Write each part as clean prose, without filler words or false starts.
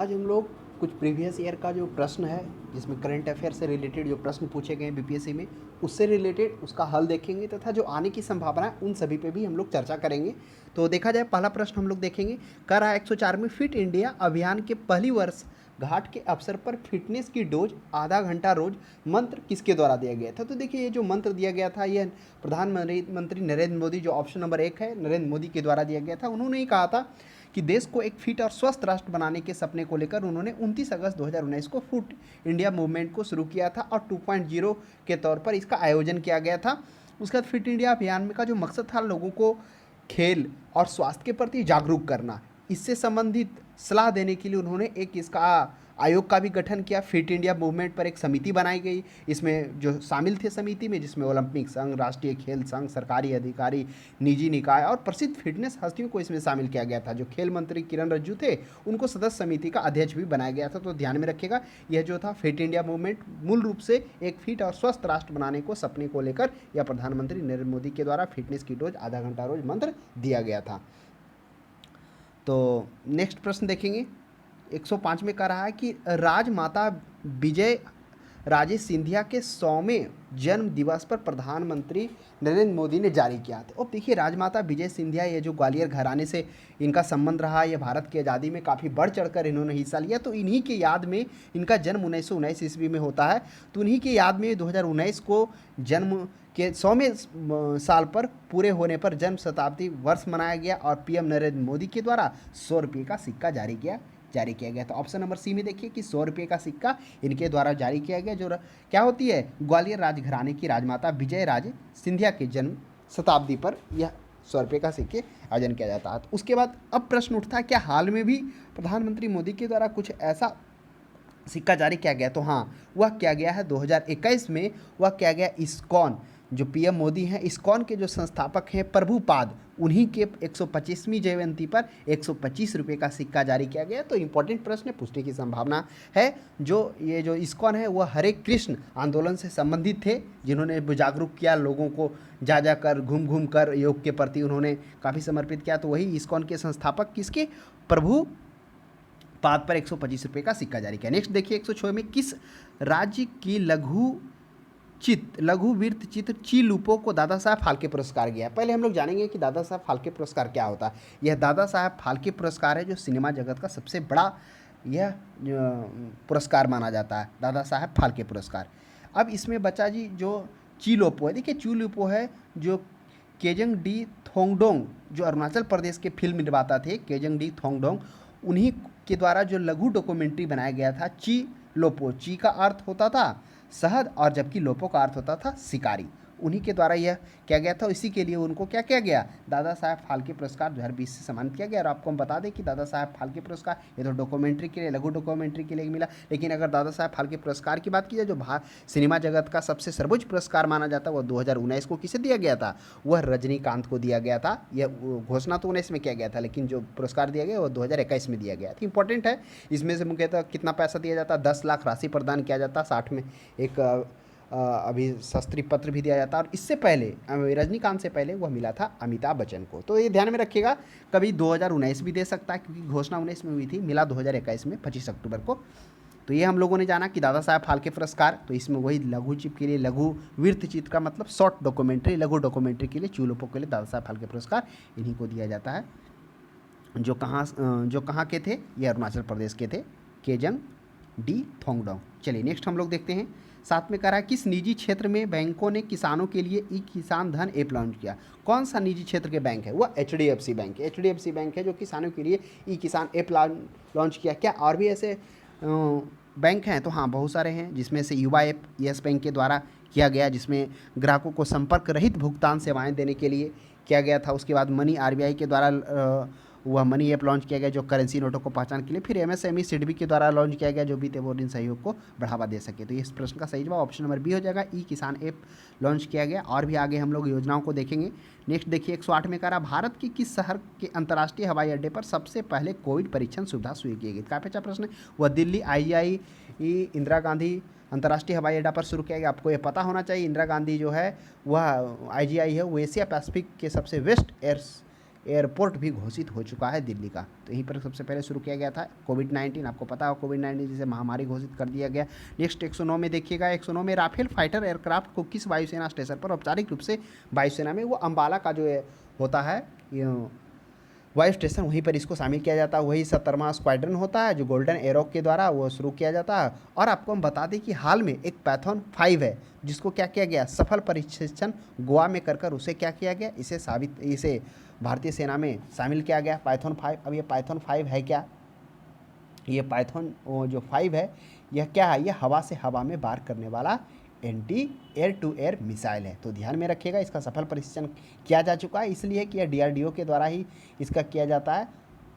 आज हम लोग कुछ प्रीवियस ईयर का जो प्रश्न है जिसमें करंट अफेयर से रिलेटेड जो प्रश्न पूछे गए हैं बीपीएससी में उससे रिलेटेड उसका हल देखेंगे तथा जो आने की संभावना है उन सभी पे भी हम लोग चर्चा करेंगे। तो देखा जाए पहला प्रश्न हम लोग देखेंगे, कर रहा है 104 में फिट इंडिया अभियान के पहली वर्ष घाट के अवसर पर फिटनेस की डोज आधा घंटा रोज मंत्र किसके द्वारा दिया गया था। तो देखिए ये जो मंत्र दिया गया था यह प्रधानमंत्री नरेंद्र मोदी, जो ऑप्शन नंबर 1 है, नरेंद्र मोदी के द्वारा दिया गया था। उन्होंने ही कहा था कि देश को एक फिट और स्वस्थ राष्ट्र बनाने के सपने को लेकर उन्होंने 29 अगस्त 2019 को फिट इंडिया मूवमेंट को शुरू किया था और 2.0 के तौर पर इसका आयोजन किया गया था। उसके बाद फिट इंडिया अभियान में का जो मकसद था लोगों को खेल और स्वास्थ्य के प्रति जागरूक करना, इससे संबंधित सलाह देने के लिए उन्होंने एक इसका आयोग का भी गठन किया। फिट इंडिया मूवमेंट पर एक समिति बनाई गई, इसमें जो शामिल थे समिति में, जिसमें ओलंपिक संघ, राष्ट्रीय खेल संघ, सरकारी अधिकारी, निजी निकाय और प्रसिद्ध फिटनेस हस्तियों को इसमें शामिल किया गया था। जो खेल मंत्री किरण रिजिजू थे उनको सदस्य समिति का अध्यक्ष भी बनाया गया था। तो ध्यान में रखिएगा यह जो था फिट इंडिया मूवमेंट मूल रूप से एक फिट और स्वस्थ राष्ट्र बनाने को सपने को लेकर यह प्रधानमंत्री नरेंद्र मोदी के द्वारा फिटनेस की डोज आधा घंटा रोज मंत्र दिया गया था। तो नेक्स्ट प्रश्न देखेंगे, 105 में कह रहा है कि राजमाता विजय राजे सिंधिया के 100वें जन्म दिवस पर प्रधानमंत्री नरेंद्र मोदी ने जारी किया था। और देखिए राजमाता विजय सिंधिया, ये जो ग्वालियर घराने से इनका संबंध रहा, ये भारत की आज़ादी में काफ़ी बढ़ चढ़कर इन्होंने हिस्सा लिया। तो इन्हीं के याद में, इनका जन्म 1919 ईस्वी में होता है, तो इन्हीं के याद में 2019 को जन्म के 100वें साल पर पूरे होने पर जन्म शताब्दी वर्ष मनाया गया और पीएम नरेंद्र मोदी के द्वारा 100 रुपये का सिक्का जारी किया गया था। ऑप्शन नंबर सी में देखिए कि 100 रुपये का सिक्का इनके द्वारा जारी किया गया, जो क्या होती है, ग्वालियर राजघराने की राजमाता विजय राजे सिंधिया के जन्म शताब्दी पर यह 100 रुपये का सिक्के आयोजन किया जाता है। तो उसके बाद अब प्रश्न उठता है, क्या हाल में भी प्रधानमंत्री मोदी के द्वारा कुछ ऐसा सिक्का जारी किया गया? तो हाँ, वह किया गया है 2021 में। वह किया गया इस्कॉन, जो पीएम मोदी हैं, इस्कॉन के जो संस्थापक हैं प्रभुपाद, उन्हीं के 125वीं जयंती पर 125 रुपये का सिक्का जारी किया गया। तो इंपॉर्टेंट प्रश्न पूछने की संभावना है। ये जो इस्कॉन है वह हरे कृष्ण आंदोलन से संबंधित थे, जिन्होंने जागरूक किया लोगों को, जा कर घूम घूम कर योग के प्रति उन्होंने काफ़ी समर्पित किया। तो वही इस्कॉन के संस्थापक किसके, प्रभु पाद पर 125 रुपये का सिक्का जारी किया। नेक्स्ट देखिए 106 में, किस राज्य की लघु वृत्त चित्र ची लुपो को दादा साहब फाल्के पुरस्कार गया? पहले हम लोग जानेंगे कि दादा साहब फाल्के पुरस्कार क्या होता है। यह दादा साहब फाल्के पुरस्कार है जो सिनेमा जगत का सबसे बड़ा यह पुरस्कार माना जाता है, दादा साहब फाल्के पुरस्कार। अब इसमें बच्चा जी जो ची लोपो है, देखिए ची लोपो है जो केजंग डी थोंगडोंग, जो अरुणाचल प्रदेश के फिल्म निर्माता थे केजंग डी थोंगडोंग, उन्हीं के द्वारा जो लघु डॉक्यूमेंट्री बनाया गया था ची लोपो। ची का अर्थ होता था शहद और जबकि लोपो का अर्थ होता था शिकारी। उन्हीं के द्वारा यह किया गया था। इसी के लिए उनको क्या किया गया, दादा साहब फाल्के पुरस्कार 2020 से सम्मानित किया गया। और आपको हम बता दें कि दादा साहब फाल्के पुरस्कार ये तो डॉक्यूमेंट्री के लिए, लघु डॉक्यूमेंट्री के लिए मिला, लेकिन अगर दादा साहब फाल्के पुरस्कार की बात की जाए जो सिनेमा जगत का सबसे सर्वोच्च पुरस्कार माना जाता है, वह 2019 को किसे दिया गया था, वह रजनीकांत को दिया गया था। यह घोषणा तो 19 में किया गया था, लेकिन जो पुरस्कार दिया गया वह 2021 में दिया गया था। इंपॉर्टेंट है। इसमें से मुख्यतः कितना पैसा दिया जाता है, 10 लाख राशि प्रदान किया जाता, 60 में एक अभी शास्त्री पत्र भी दिया जाता है। और इससे पहले रजनीकांत से पहले वह मिला था अमिताभ बच्चन को। तो ये ध्यान में रखिएगा, कभी 2019 भी दे सकता है क्योंकि घोषणा 19 में हुई थी, मिला 2021 में 25 अक्टूबर को। तो ये हम लोगों ने जाना कि दादा साहब फाल्के पुरस्कार, तो इसमें वही लघु चित्र के लिए, लघु वृत्त चित्र का मतलब शॉर्ट डॉक्यूमेंट्री, लघु डॉक्यूमेंट्री के लिए, चूलोपो के लिए दादा साहब फाल्के पुरस्कार इन्हीं को दिया जाता है। जो कहाँ के थे, ये अरुणाचल प्रदेश के थे, केजंग डी थोंगडोंग। चलिए नेक्स्ट हम लोग देखते हैं। साथ में कह रहा है किस निजी क्षेत्र में बैंकों ने किसानों के लिए ई किसान धन ऐप लॉन्च किया? कौन सा निजी क्षेत्र के बैंक है? वह एचडीएफसी बैंक है। एचडीएफसी बैंक है जो किसानों के लिए ई किसान ऐप लॉन्च किया। क्या और भी ऐसे बैंक हैं? तो हाँ, बहुत सारे हैं, जिसमें से युवा ऐप यस बैंक के द्वारा किया गया, जिसमें ग्राहकों को संपर्क रहित भुगतान सेवाएं देने के लिए किया गया था। उसके बाद मनी आरबीआई के द्वारा वह मनी ऐप लॉन्च किया गया जो करेंसी नोटों को पहचान के लिए। फिर एमएसएमई सिडबी के द्वारा लॉन्च किया गया जो वित्त एवं ऋण सहयोग को बढ़ावा दे सके। तो इस प्रश्न का सही जवाब ऑप्शन नंबर बी हो जाएगा, ई किसान ऐप लॉन्च किया गया। और भी आगे हम लोग योजनाओं को देखेंगे। नेक्स्ट देखिए 108 में कह रहा भारत की किस शहर के अंतर्राष्ट्रीय हवाई अड्डे पर सबसे पहले कोविड परीक्षण सुविधा शुरू की गई? काफ़ी अच्छा प्रश्न है। वह दिल्ली IGI इंदिरा गांधी अंतर्राष्ट्रीय हवाई अड्डा पर शुरू किया गया। आपको ये पता होना चाहिए, इंदिरा गांधी जो है वह IGI है, वो एशिया पैसिफिक के सबसे वेस्ट एयर एयरपोर्ट भी घोषित हो चुका है दिल्ली का। तो यहीं पर सबसे पहले शुरू किया गया था कोविड-19, आपको पता हो कोविड-19 जिसे महामारी घोषित कर दिया गया। नेक्स्ट 109 में देखिएगा, 109 में राफेल फाइटर एयरक्राफ्ट को किस वायुसेना स्टेशन पर औपचारिक रूप से वायुसेना में, वो अम्बाला का जो होता है वायु स्टेशन, वहीं पर इसको शामिल किया जाता है। वही 17वां स्क्वाड्रन होता है जो गोल्डन एरो के द्वारा वो शुरू किया जाता है। और आपको हम बता दें कि हाल में एक पाइथन 5 है जिसको क्या किया गया, सफल प्रशिक्षण गोवा में कर उसे क्या किया गया, इसे भारतीय सेना में शामिल किया गया पाइथन 5। अब ये पाइथन 5 है क्या, ये पाइथन जो 5 है यह क्या है, यह हवा से हवा में वार करने वाला anti air to air missile है। तो ध्यान में रखिएगा, इसका सफल प्रशिक्षण किया जा चुका है, इसलिए कि यह DRDO के द्वारा ही इसका किया जाता है।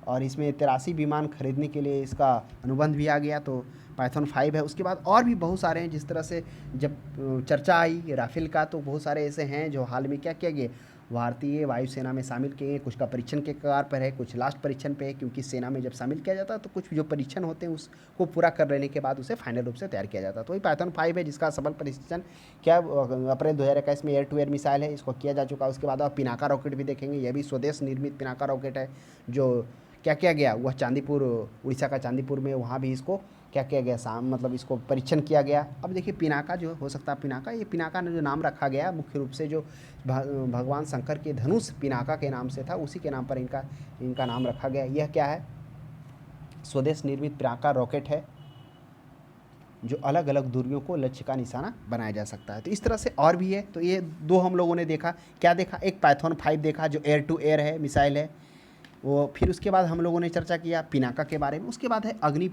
और इसमें 83 विमान खरीदने के लिए इसका अनुबंध भी आ गया। तो पाइथन 5 है। उसके बाद और भी बहुत सारे हैं, जिस तरह से जब चर्चा आई राफेल का, तो बहुत सारे ऐसे हैं जो हाल में क्या किया गया, भारतीय वायुसेना में शामिल किए गए। कुछ का परीक्षण के कगार पर है, कुछ लास्ट परीक्षण पे है, क्योंकि सेना में जब शामिल किया जाता है तो कुछ जो परीक्षण होते हैं उसको पूरा कर लेने के बाद उसे फाइनल रूप से तैयार किया जाता है। तो वही पाइथन 5 है जिसका सफल परीक्षण क्या अप्रैल 2021 में एयर टू एयर मिसाइल है, इसको किया जा चुका है। उसके बाद आप पिनाका रॉकेट भी देखेंगे, यह भी स्वदेश निर्मित पिनाका रॉकेट है जो क्या किया गया, वह चांदीपुर, उड़ीसा का चांदीपुर में, वहाँ भी इसको क्या किया गया, मतलब इसको परीक्षण किया गया। अब देखिए पिनाका जो हो सकता है, पिनाका, ये पिनाका ने जो नाम रखा गया मुख्य रूप से जो भगवान शंकर के धनुष पिनाका के नाम से था, उसी के नाम पर इनका नाम रखा गया। यह क्या है, स्वदेश निर्मित पिनाका रॉकेट है जो अलग अलग दूरियों को लक्ष्य का निशाना बनाया जा सकता है। तो इस तरह से और भी है। तो ये दो हम लोगों ने देखा, क्या देखा, एक पाइथन 5 देखा जो एयर टू एयर है मिसाइल है वो। फिर उसके बाद हम लोगों ने चर्चा किया पिनाका के बारे में। उसके बाद है अग्नि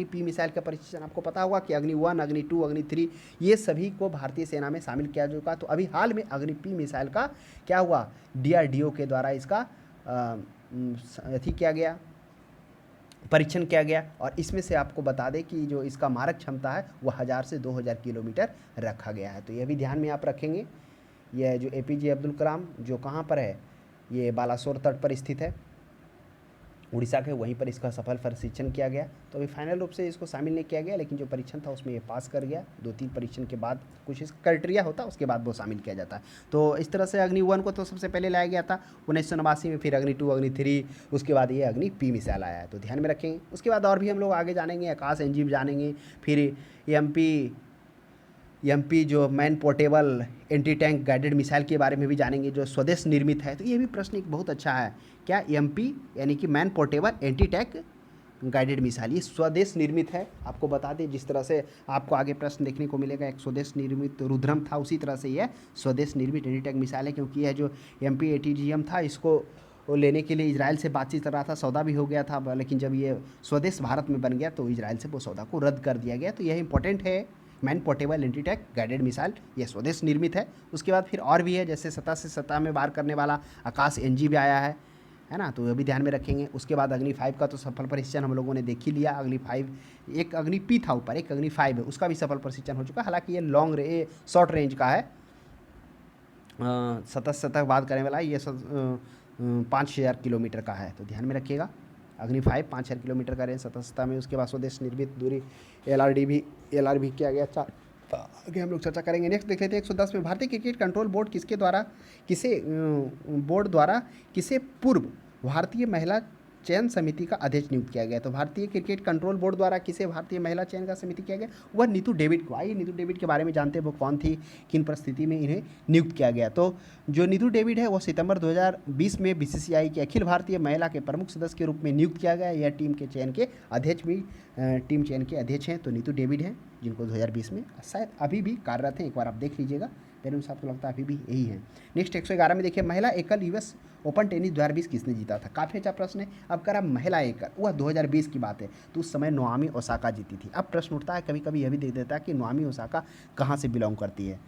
पी मिसाइल का परीक्षण। आपको पता होगा कि अग्नि 1, अग्नि 2, अग्नि 3 ये सभी को भारतीय सेना में शामिल किया जा चुका। तो अभी हाल में अग्नि पी मिसाइल का क्या हुआ, DRDO के द्वारा इसका अथी किया गया, परीक्षण किया गया। और इसमें से आपको बता दें कि जो इसका मारक क्षमता है वह 1000 से 2000 किलोमीटर रखा गया है। तो यह भी ध्यान में आप रखेंगे। यह जो APJ अब्दुल कलाम जो कहाँ पर है, ये बालासोर तट पर स्थित है उड़ीसा के, वहीं पर इसका सफल प्रशिक्षण किया गया। तो अभी फाइनल रूप से इसको शामिल नहीं किया गया, लेकिन जो परीक्षण था उसमें ये पास कर गया। 2-3 परीक्षण के बाद कुछ इस क्राइटेरिया होता है, उसके बाद वो शामिल किया जाता है। तो इस तरह से अग्नि 1 को तो सबसे पहले लाया गया था 1989 में, फिर अग्नि 2, अग्नि 3, उसके बाद ये अग्नि पी मिसाइल आया है। तो ध्यान में रखेंगे। उसके बाद और भी हम लोग आगे जानेंगे, आकाश NG जानेंगे, फिर MP जो man portable anti tank guided missile के बारे में भी जानेंगे जो स्वदेश निर्मित है। तो ये भी प्रश्न एक बहुत अच्छा है, क्या MP यानी कि man portable anti tank guided missile ये स्वदेश निर्मित है। आपको बता दें, जिस तरह से आपको आगे प्रश्न देखने को मिलेगा, एक स्वदेश निर्मित रुद्रम था, उसी तरह से यह स्वदेश निर्मित एंटी टैंक मिसाइल है। क्योंकि यह जो MP ATGM था, इसको लेने के लिए इजराइल से बातचीत कर रहा था, सौदा भी हो गया था, लेकिन जब ये स्वदेश भारत में बन गया तो इजराइल से वो सौदा को रद्द कर दिया गया। तो यह इंपॉर्टेंट है, man portable anti tank guided missile ये स्वदेश निर्मित है। उसके बाद फिर और भी है, जैसे सतह से सतह में वार करने वाला आकाश NG भी आया है ना, तो ये भी ध्यान में रखेंगे। उसके बाद अग्नि 5 का तो सफल प्रशिक्षण हम लोगों ने देख ही लिया। अग्नि 5, एक अग्नि P था ऊपर, एक अग्नि 5 है, उसका भी सफल प्रशिक्षण हो चुका। हालांकि ये शॉर्ट रेंज का है, सतह से सतह बात करने वाला, ये 5000 किलोमीटर का है। तो ध्यान में रखिएगा, अग्नि 5 5000 किलोमीटर का रेंज सतह सतह में। उसके बाद स्वदेश निर्मित दूरी LR भी किया गया। आगे हम लोग चर्चा करेंगे। नेक्स्ट देख लेते हैं 110 में, भारतीय क्रिकेट कंट्रोल बोर्ड किसे पूर्व भारतीय महिला चयन समिति का अध्यक्ष नियुक्त किया गया। तो भारतीय क्रिकेट कंट्रोल बोर्ड द्वारा किसे भारतीय महिला चयन का समिति किया गया, वह नीतू डेविड को। आइए नीतू डेविड के बारे में जानते हैं, वो कौन थी, किन परिस्थिति में इन्हें नियुक्त किया गया। तो जो नीतू डेविड है, वह सितंबर 2020 में BCCI के अखिल भारतीय महिला के प्रमुख सदस्य के रूप में नियुक्त किया गया। यह टीम चयन के अध्यक्ष हैं। तो नीतू डेविड हैं, जिनको 2020 में शायद अभी भी कार्यरत हैं, एक बार आप देख लीजिएगा, मेरे हिसाब से लगता है अभी भी यही है। नेक्स्ट 111 में देखिए, महिला एकल US ओपन टेनिस 2020 किसने जीता था। काफ़ी अच्छा प्रश्न है। अब करा महिला एकल, वह 2020 की बात है, तो उस समय नाओमी ओसाका जीती थी। अब प्रश्न उठता है, कभी कभी यह भी देख देता है कि नाओमी ओसाका कहाँ से बिलोंग करती है।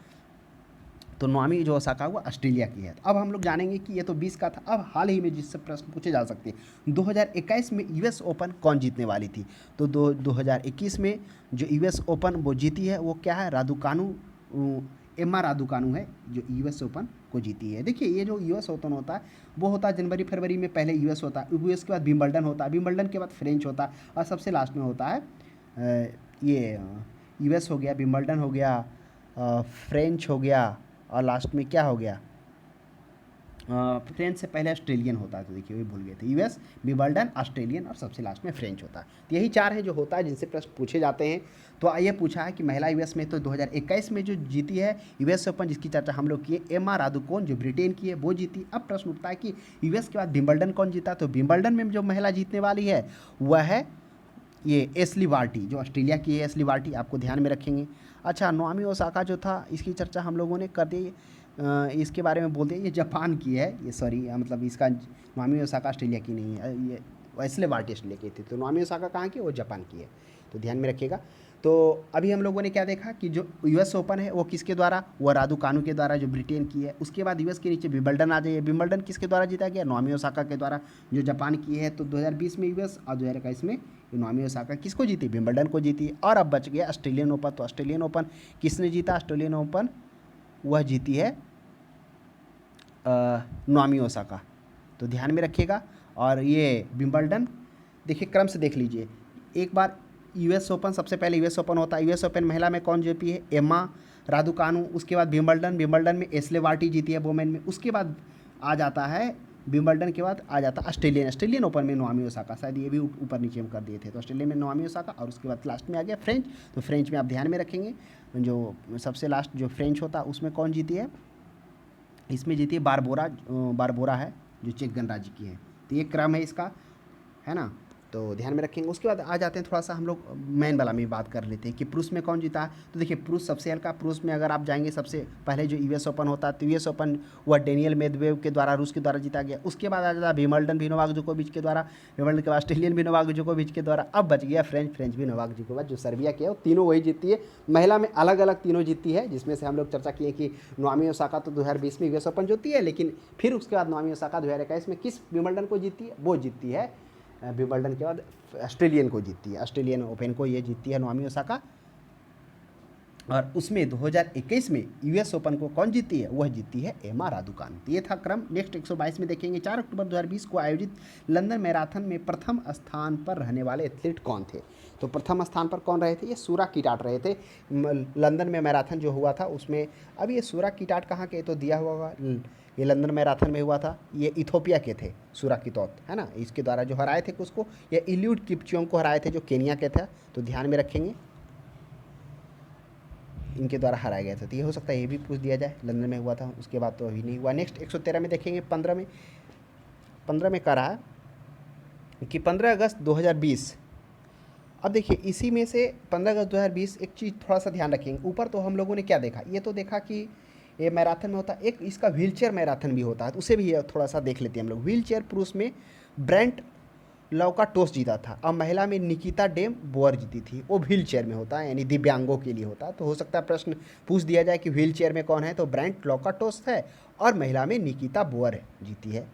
तो नाओमी जो ओसाका हुआ ऑस्ट्रेलिया की है। अब हम लोग जानेंगे कि ये तो 20 का था। अब हाल ही में जिससे प्रश्न पूछे जा सकते हैं, 2021 में US ओपन कौन जीतने वाली थी। तो 2021 में जो US ओपन वो जीती है, वो क्या है, एम्मा रादुकानु है जो US ओपन को जीती है। देखिए, ये जो US ओपन होता है वो होता है जनवरी-फरवरी में, पहले US होता है, US के बाद विंबलडन होता है, विंबलडन के बाद फ्रेंच होता है, और सबसे लास्ट में होता है ये US हो गया, विंबलडन हो गया, फ्रेंच हो गया, और लास्ट में क्या हो गया, फ्रेंच से पहले ऑस्ट्रेलियन होता है, तो देखिए वही भूल गए थे, यूएस, विंबलडन, ऑस्ट्रेलियन और सबसे लास्ट में फ्रेंच होता है। तो यही 4 है जो होता है जिनसे प्रश्न पूछे जाते हैं। तो ये पूछा है कि महिला यूएस में तो 2021 में जो जीती है यूएस ओपन, जिसकी चर्चा हम लोग किए, एमा रादुकोन जो ब्रिटेन की है वो जीती। अब प्रश्न उठता है कि यूएस के बाद विंबलडन कौन जीता, तो विंबलडन में जो महिला जीतने वाली है वह है ये एशली बार्टी, जो ऑस्ट्रेलिया की है एशली बार्टी, आपको ध्यान में रखेंगे। अच्छा, नाओमी ओसाका जो था इसकी चर्चा हम लोगों ने कर दी, इसके बारे में बोल दिया, ये जापान की है, ये सॉरी मतलब इसका नाओमी ओसाका ऑस्ट्रेलिया की नहीं है, ये एशली बार्टी ऑस्ट्रेलिया की थी, तो नाओमी ओसाका कहाँ की, वो जापान की है, तो ध्यान में रखिएगा। तो अभी हम लोगों ने क्या देखा कि जो यूएस ओपन है वो किसके द्वारा, वो रादुकानु के द्वारा जो ब्रिटेन की है। उसके बाद यूएस के नीचे विंबलडन आ जाइए, विंबलडन किसके द्वारा जीता गया, नाओमी ओसाका के द्वारा जो जापान की है। तो 2020 में यूएस और 2021 में नाओमी ओसाका किसको जीती, विंबलडन को जीती। और अब बच गया ऑस्ट्रेलियन ओपन, तो ऑस्ट्रेलियन ओपन किसने जीता, ऑस्ट्रेलियन ओपन वह जीती है नाओमी ओसाका, तो ध्यान में रखिएगा। और ये विंबलडन देखिए क्रम से देख लीजिए, एक बार यूएस ओपन, सबसे पहले यूएस ओपन होता है, यूएस ओपन महिला में कौन जीती है, एमा रादुकानु, उसके बाद विंबलडन, विंबलडन में एशले बार्टी जीती है वोमेन में। उसके बाद आ जाता है विंबलडन के बाद आ जाता है ऑस्ट्रेलियन ओपन में नाओमी ओसाका, शायद ये भी ऊपर नीचे हम कर दिए थे, तो ऑस्ट्रेलिया में नाओमी ओसाका, और उसके बाद लास्ट में आ गया फ्रेंच। तो फ्रेंच में आप ध्यान में रखेंगे जो सबसे लास्ट जो फ्रेंच होता है उसमें कौन जीती है, इसमें जीती है बारबोरा है जो चेक गणराज्य की है। तो ये क्रम है इसका, है ना, तो ध्यान में रखेंगे। उसके बाद आ जाते हैं थोड़ा सा हम लोग मैन वाला में बात कर लेते हैं कि पुरुष में कौन जीता है। तो देखिए पुरुष सबसे हल्का, पुरुष में अगर आप जाएंगे सबसे पहले जो यूएस ओपन होता है, तो यूएस ओपन वह डेनियल मेदवेव के द्वारा, रूस के द्वारा जीता गया। उसके बाद आ जाता है विंबलडन भी नोवाक जोकोविच के द्वारा, विंबलडन के बाद ऑस्ट्रेलियन भी नोवाक जोकोविच के द्वारा। अब बच गया फ्रेंच भी नोवाक जोकोविच जो सर्बिया के है, वो तीनों वही जीती है। महिला में अलग अलग तीनों जीती है, जिसमें से हम लोग चर्चा किए कि नाओमी ओसाका तो 2020 में यूएस ओपन जीती है, लेकिन फिर उसके बाद नाओमी ओसाका 2021 में किस विंबलडन को जीती है, वो जीती है विंबलडन के बाद ऑस्ट्रेलियन को जीतती है, ऑस्ट्रेलियन ओपन को ये जीतती है नाओमी ओसाका। और उसमें 2021 में यूएस ओपन को कौन जीती है, वह जीती है एमा रादुकानु। तो ये था क्रम। नेक्स्ट 122 में देखेंगे 4 अक्टूबर 2020 को आयोजित लंदन मैराथन में प्रथम स्थान पर रहने वाले एथलीट कौन थे। तो प्रथम स्थान पर कौन रहे थे, ये सूरा किटाट रहे थे। लंदन में मैराथन जो हुआ था उसमें, अब ये सूरा किटाट कहाँ के, तो दिया हुआ होगा, ये लंदन मैराथन में हुआ था, ये इथोपिया के थे सूरा किटोत, है ना, इसके द्वारा जो हराए थे उसको, ये इल्यूड किपचोंग को हराए थे जो केनिया के थे, तो ध्यान में रखेंगे इनके द्वारा हराया गया था। तो ये हो सकता है ये भी पूछ दिया जाए, लंदन में हुआ था, उसके बाद तो अभी नहीं हुआ। नेक्स्ट 113 में देखेंगे 15 में कह रहा है कि 15 अगस्त 2020। अब देखिए इसी में से 15 अगस्त 2020 एक चीज़ थोड़ा सा ध्यान रखेंगे। ऊपर तो हम लोगों ने क्या देखा, ये तो देखा कि ये मैराथन में होता है, एक इसका व्हीलचेयर मैराथन भी होता है, तो उसे भी थोड़ा सा देख लेते हैं हम लोग। व्हीलचेयर पुरुष में ब्रेंट लौकाटोस जीता था, और महिला में निकिता डेम बोअर जीती थी, वो व्हील चेयर में होता है, यानी दिव्यांगों के लिए होता है। तो हो सकता है प्रश्न पूछ दिया जाए कि व्हील चेयर में कौन है, तो ब्रेंट लौकाटोस है, और महिला में निकिता बोअर जीती है,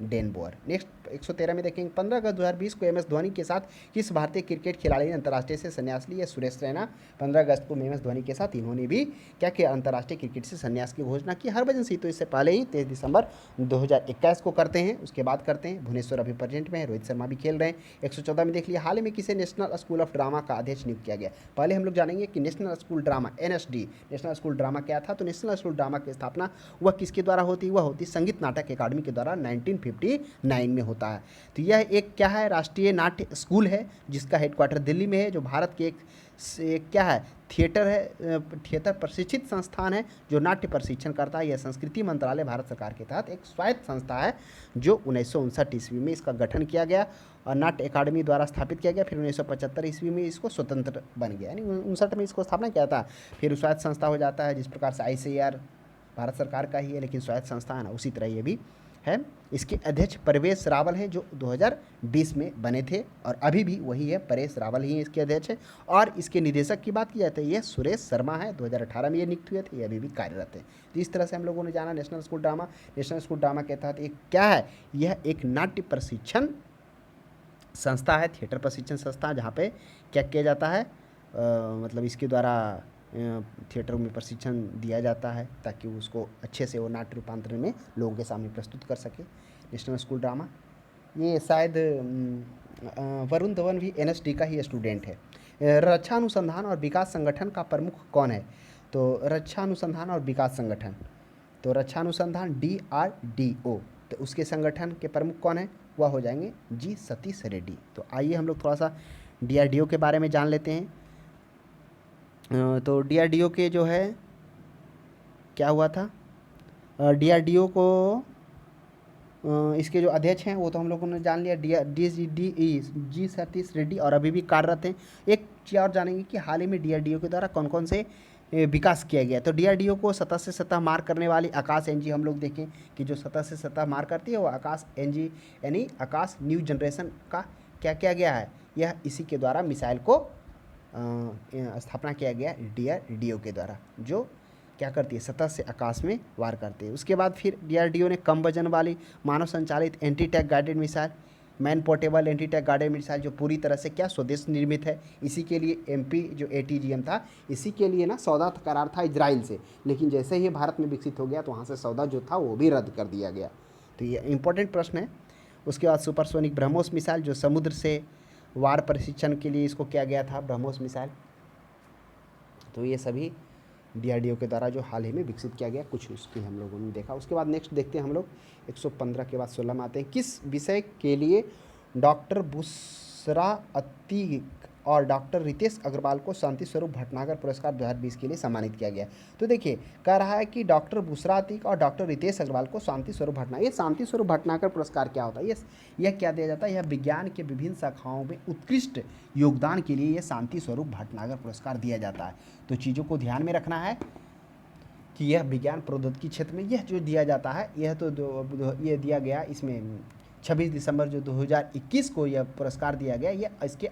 डेन बोअर। नेक्स्ट 113 में देखेंगे 15 अगस्त 2020 को एमएस धोनी के साथ किस भारतीय क्रिकेट खिलाड़ी ने अंतर्राष्ट्रीय से संन्यास लिया, सुरेश रैना। 15 अगस्त को एमएस धोनी के साथ इन्होंने भी क्या किया, अंतर्राष्ट्रीय क्रिकेट से संन्यास की घोषणा की। हरभजन सिंह तो इससे पहले ही 23 दिसंबर 2021 को करते हैं, उसके बाद करते हैं। भुवनेश्वर अभी प्रेजेंट में है, रोहित शर्मा भी खेल रहे हैं। 114 में देख लिया, हाल ही में किसे नेशनल स्कूल ऑफ ड्रामा का अध्यक्ष नियुक्त किया गया। पहले हम लोग जानेंगे कि national school drama NSD, national school drama क्या था। तो नेशनल स्कूल ड्रामा की स्थापना वह किसके द्वारा होती, वह होती संगीत नाटक अकादमी के द्वारा 1959 में होता है। तो यह एक क्या है, राष्ट्रीय नाट्य स्कूल है, जिसका हेडक्वार्टर दिल्ली में है, जो भारत के एक क्या है, थिएटर है, थिएटर प्रशिक्षित संस्थान है जो नाट्य प्रशिक्षण करता है। यह संस्कृति मंत्रालय भारत सरकार के तहत एक स्वायत्त संस्था है, जो 1959 ईस्वी में इसका गठन किया गया और नाट्य अकादमी द्वारा स्थापित किया गया। फिर 1975 ईस्वी में इसको स्वतंत्र बन गया, यानी 59 में इसको स्थापना किया था। फिर स्वायत्त संस्था हो जाता है, जिस प्रकार से ICAR भारत सरकार का ही है, लेकिन स्वायत्त संस्था है ना, उसी तरह ये भी है। इसके अध्यक्ष परेश रावल हैं, जो 2020 में बने थे, और अभी भी वही है, परेश रावल ही इसके अध्यक्ष हैं। और इसके निदेशक की बात की जाए तो ये सुरेश शर्मा है, 2018 में ये नियुक्त हुए थे, ये अभी भी कार्यरत है। तो इस तरह से हम लोगों ने जाना national school drama. National school drama के तहत एक क्या है, यह एक नाट्य प्रशिक्षण संस्था है, थिएटर प्रशिक्षण संस्था, जहाँ पे क्या किया जाता है, मतलब इसके द्वारा थिएटर में प्रशिक्षण दिया जाता है, ताकि उसको अच्छे से वो नाट्य रूपांतरण में लोगों के सामने प्रस्तुत कर सके। नेशनल स्कूल ड्रामा, ये शायद वरुण धवन भी NSD का ही स्टूडेंट है। रक्षा अनुसंधान और विकास संगठन का प्रमुख कौन है, तो रक्षा अनुसंधान और विकास संगठन, तो रक्षा अनुसंधान DRDO, तो उसके संगठन के प्रमुख कौन है, वह हो जाएंगे जी सतीश रेड्डी। तो आइए हम लोग थोड़ा सा DRDO के बारे में जान लेते हैं। तो DRDO के जो है क्या हुआ था, DRDO को इसके जो अध्यक्ष हैं वो तो हम लोगों ने जान लिया, जी सतीश रेड्डी, और अभी भी कार्यरत हैं। एक चीज़ और जानेंगे कि हाल ही में DRDO के द्वारा कौन कौन से विकास किया गया। तो DRDO को सतह से सतह मार करने वाली आकाश एनजी हम लोग देखें कि जो सतह से सतह मार करती है वो आकाश एनजी यानी आकाश न्यू जनरेशन का क्या किया गया है, यह इसी के द्वारा मिसाइल को स्थापना किया गया DRDO के द्वारा, जो क्या करती है, सतह से आकाश में वार करती है। उसके बाद फिर DRDO ने कम वजन वाली मानव संचालित anti tank guided missile, man portable anti tank guided missile, जो पूरी तरह से क्या स्वदेश निर्मित है, इसी के लिए MP जो ATGM था, इसी के लिए ना सौदा करार था इजराइल से, लेकिन जैसे ही भारत में विकसित हो गया तो वहाँ से सौदा जो था वो भी रद्द कर दिया गया। तो ये इंपॉर्टेंट प्रश्न है। उसके बाद सुपरसोनिक ब्रह्मोस मिसाइल, जो समुद्र से वार प्रशिक्षण के लिए इसको किया गया था, ब्रह्मोस मिसाइल। तो ये सभी DRDO के द्वारा जो हाल ही में विकसित किया गया, कुछ उसकी हम लोगों ने देखा। उसके बाद नेक्स्ट देखते हैं हम लोग 115 के बाद 16 में आते हैं। किस विषय के लिए डॉक्टर बुशरा अतीक और डॉक्टर रितेश अग्रवाल को शांति स्वरूप भटनागर पुरस्कार 2020 के लिए सम्मानित किया गया। तो देखिए कह रहा है कि डॉक्टर बुशरा अतीक और डॉक्टर रितेश अग्रवाल को शांति स्वरूप भटनागर, ये शांति स्वरूप भटनागर पुरस्कार क्या होता है, यह क्या दिया जाता है, यह विज्ञान के विभिन्न शाखाओं में उत्कृष्ट योगदान के लिए यह शांति स्वरूप भटनागर पुरस्कार दिया जाता है। तो चीज़ों को ध्यान में रखना है कि यह विज्ञान प्रौद्योगिकी क्षेत्र में यह जो दिया जाता है, यह तो ये दिया गया इसमें 26 दिसंबर जो 2021 को यह पुरस्कार दिया गया। यह इसके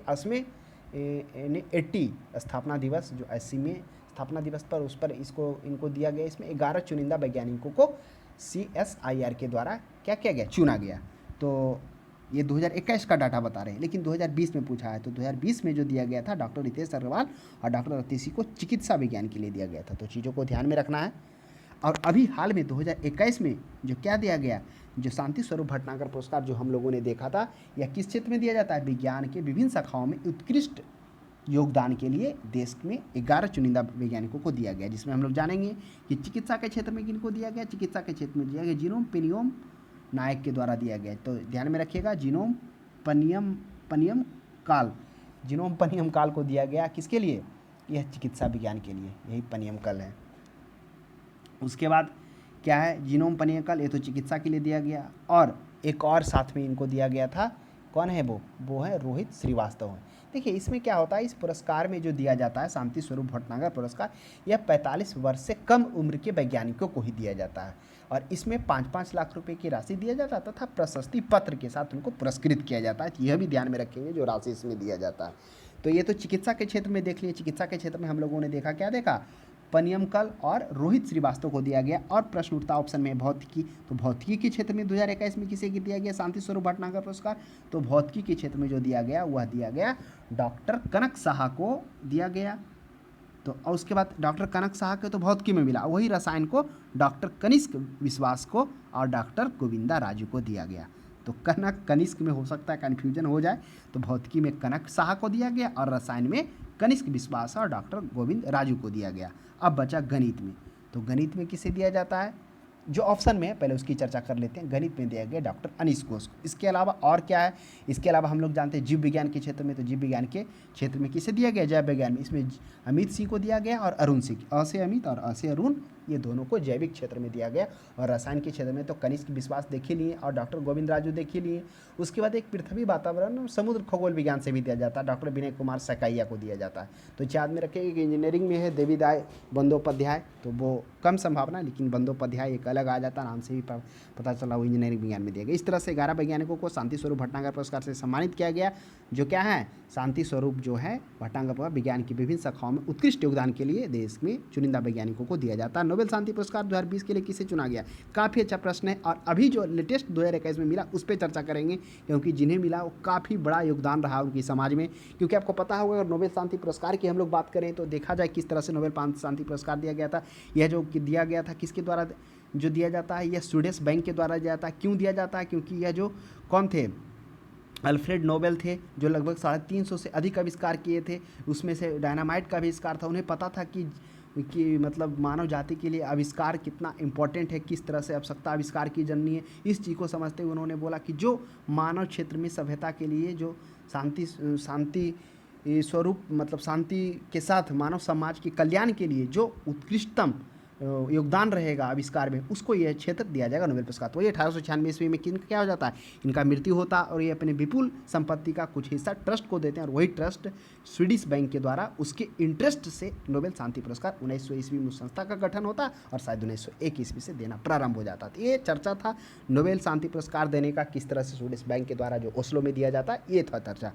80 स्थापना दिवस, जो 80 में स्थापना दिवस पर उस पर इनको दिया गया। इसमें 11 चुनिंदा वैज्ञानिकों को CSIR के द्वारा क्या किया गया, चुना गया। तो ये 2021 का डाटा बता रहे हैं, लेकिन 2020 में पूछा है। तो 2020 में जो दिया गया था डॉक्टर रितेश अग्रवाल और डॉक्टर रतीशी को चिकित्सा विज्ञान के लिए दिया गया था। तो चीज़ों को ध्यान में रखना है। और अभी हाल में 2021 में जो क्या दिया गया, जो शांति स्वरूप भटनागर पुरस्कार जो हम लोगों ने देखा था, यह किस क्षेत्र में दिया जाता है, विज्ञान के विभिन्न शाखाओं में उत्कृष्ट योगदान के लिए देश में 11 चुनिंदा वैज्ञानिकों को दिया गया। जिसमें हम लोग जानेंगे कि चिकित्सा के क्षेत्र में किनको दिया गया, चिकित्सा के क्षेत्र में दिया गया जीनोम पेनियोम नायक के द्वारा दिया गया। तो ध्यान में रखिएगा, जीनोम पनियम काल को दिया गया, किसके लिए, यह चिकित्सा विज्ञान के लिए, यही पनियम कल है। उसके बाद क्या है, जीनोम पनियकल, ये तो चिकित्सा के लिए दिया गया। और एक और साथ में इनको दिया गया था, कौन है वो है रोहित श्रीवास्तव है। देखिए इसमें क्या होता है, इस पुरस्कार में जो दिया जाता है शांति स्वरूप भटनागर पुरस्कार, यह 45 वर्ष से कम उम्र के वैज्ञानिकों को ही दिया जाता है। और इसमें 5-5 लाख रुपए की राशि दिया जाता है तथा प्रशस्ति पत्र के साथ उनको पुरस्कृत किया जाता है। यह भी ध्यान में रखेंगे जो राशि इसमें दिया जाता है। तो ये तो चिकित्सा के क्षेत्र में देख लिए। चिकित्सा के क्षेत्र में हम लोगों ने देखा, क्या देखा, पनियमकल और रोहित श्रीवास्तव को दिया गया। और प्रश्न उठता ऑप्शन में भौतिकी, तो भौतिकी के क्षेत्र में 2021 में किसे दिया गया शांति स्वरूप भटनागर पुरस्कार, तो भौतिकी के क्षेत्र में जो दिया गया वह दिया गया डॉक्टर कनक साहा को दिया गया। तो और उसके बाद डॉक्टर कनक साहा के तो भौतिकी में मिला, वही रसायन को डॉक्टर कनिष्क विश्वास को और डॉक्टर गोविंदा राजू को दिया गया। तो कनक कनिष्क में हो सकता है कन्फ्यूजन हो जाए, तो भौतिकी में कनक साहा को दिया गया और रसायन में कनिष्क विश्वास और डॉक्टर गोविंद राजू को दिया गया। अब बचा गणित में, तो गणित में किसे दिया जाता है, जो ऑप्शन में है पहले उसकी चर्चा कर लेते हैं। गणित में दिया गया डॉक्टर अनीश घोष को। इसके अलावा और क्या है, इसके अलावा हम लोग जानते हैं जीव विज्ञान के क्षेत्र में, तो जीव विज्ञान के क्षेत्र में किसे दिया गया, जैव विज्ञान में, इसमें अमित सिंह को दिया गया और अरुण सिंह, अ से अमित और अ से अरुण, ये दोनों को जैविक क्षेत्र में दिया गया। और रसायन के क्षेत्र में तो कनिष्क विश्वास देख ही लिए और डॉक्टर गोविंद राजू देख ही लिए। उसके बाद एक पृथ्वी वातावरण और समुद्र खगोल विज्ञान से भी दिया जाता है, डॉक्टर विनय कुमार सकैया को दिया जाता है। तो याद में रखिए कि इंजीनियरिंग में है देवीदाय बंदोपाध्याय, तो वो कम संभावना, लेकिन बंदोपाध्याय एक अलग आ जाता, नाम से भी पता चला वो इंजीनियरिंग विज्ञान में दिया गया। इस तरह से 11 वैज्ञानिकों को शांति स्वरूप भटनागर पुरस्कार से सम्मानित किया गया, जो क्या है, शांति स्वरूप जो है भटनागर विज्ञान की विभिन्न शाखाओं में उत्कृष्ट योगदान के लिए देश में चुनिंदा वैज्ञानिकों को दिया जाता है। नोबेल शांति पुरस्कार 2020 के लिए किसे चुना गया, काफ़ी अच्छा प्रश्न है। और अभी जो लेटेस्ट 2021 में मिला उस पर चर्चा करेंगे, क्योंकि जिन्हें मिला वो काफ़ी बड़ा योगदान रहा उनकी समाज में। क्योंकि आपको पता होगा अगर नोबेल शांति पुरस्कार की हम लोग बात करें तो देखा जाए किस तरह से नोबेल शांति पुरस्कार दिया गया था। यह जो दिया गया था किसके द्वारा जो दिया जाता है, यह स्वीडिश बैंक के द्वारा दिया जाता है। क्यों दिया जाता है, क्योंकि यह जो कौन थे, अल्फ्रेड नोबेल थे, जो लगभग 350 से अधिक आविष्कार किए थे। उसमें से डायनामाइट का आविष्कार था। उन्हें पता था कि कि मतलब मानव जाति के लिए आविष्कार कितना इम्पोर्टेंट है, किस तरह से आवश्यकता आविष्कार की जननी है, इस चीज़ को समझते हुए उन्होंने बोला कि जो मानव क्षेत्र में सभ्यता के लिए जो शांति स्वरूप मतलब शांति के साथ मानव समाज के कल्याण के लिए जो उत्कृष्टतम योगदान रहेगा आविष्कार में, उसको यह क्षेत्र दिया जाएगा नोबेल पुरस्कार। तो ये 1896 ईस्वी में किन क्या हो जाता है, इनका मृत्यु होता और ये अपने विपुल संपत्ति का कुछ हिस्सा ट्रस्ट को देते हैं, और वही ट्रस्ट स्वीडिश बैंक के द्वारा उसके इंटरेस्ट से नोबेल शांति पुरस्कार 1900 ईस्वी में उस संस्था का गठन होता और शायद 1901 ईस्वी से देना प्रारंभ हो जाता। तो ये चर्चा था नोबेल शांति पुरस्कार देने का, किस तरह से स्वीडिश बैंक के द्वारा जो ओस्लो में दिया जाता है, ये था चर्चा,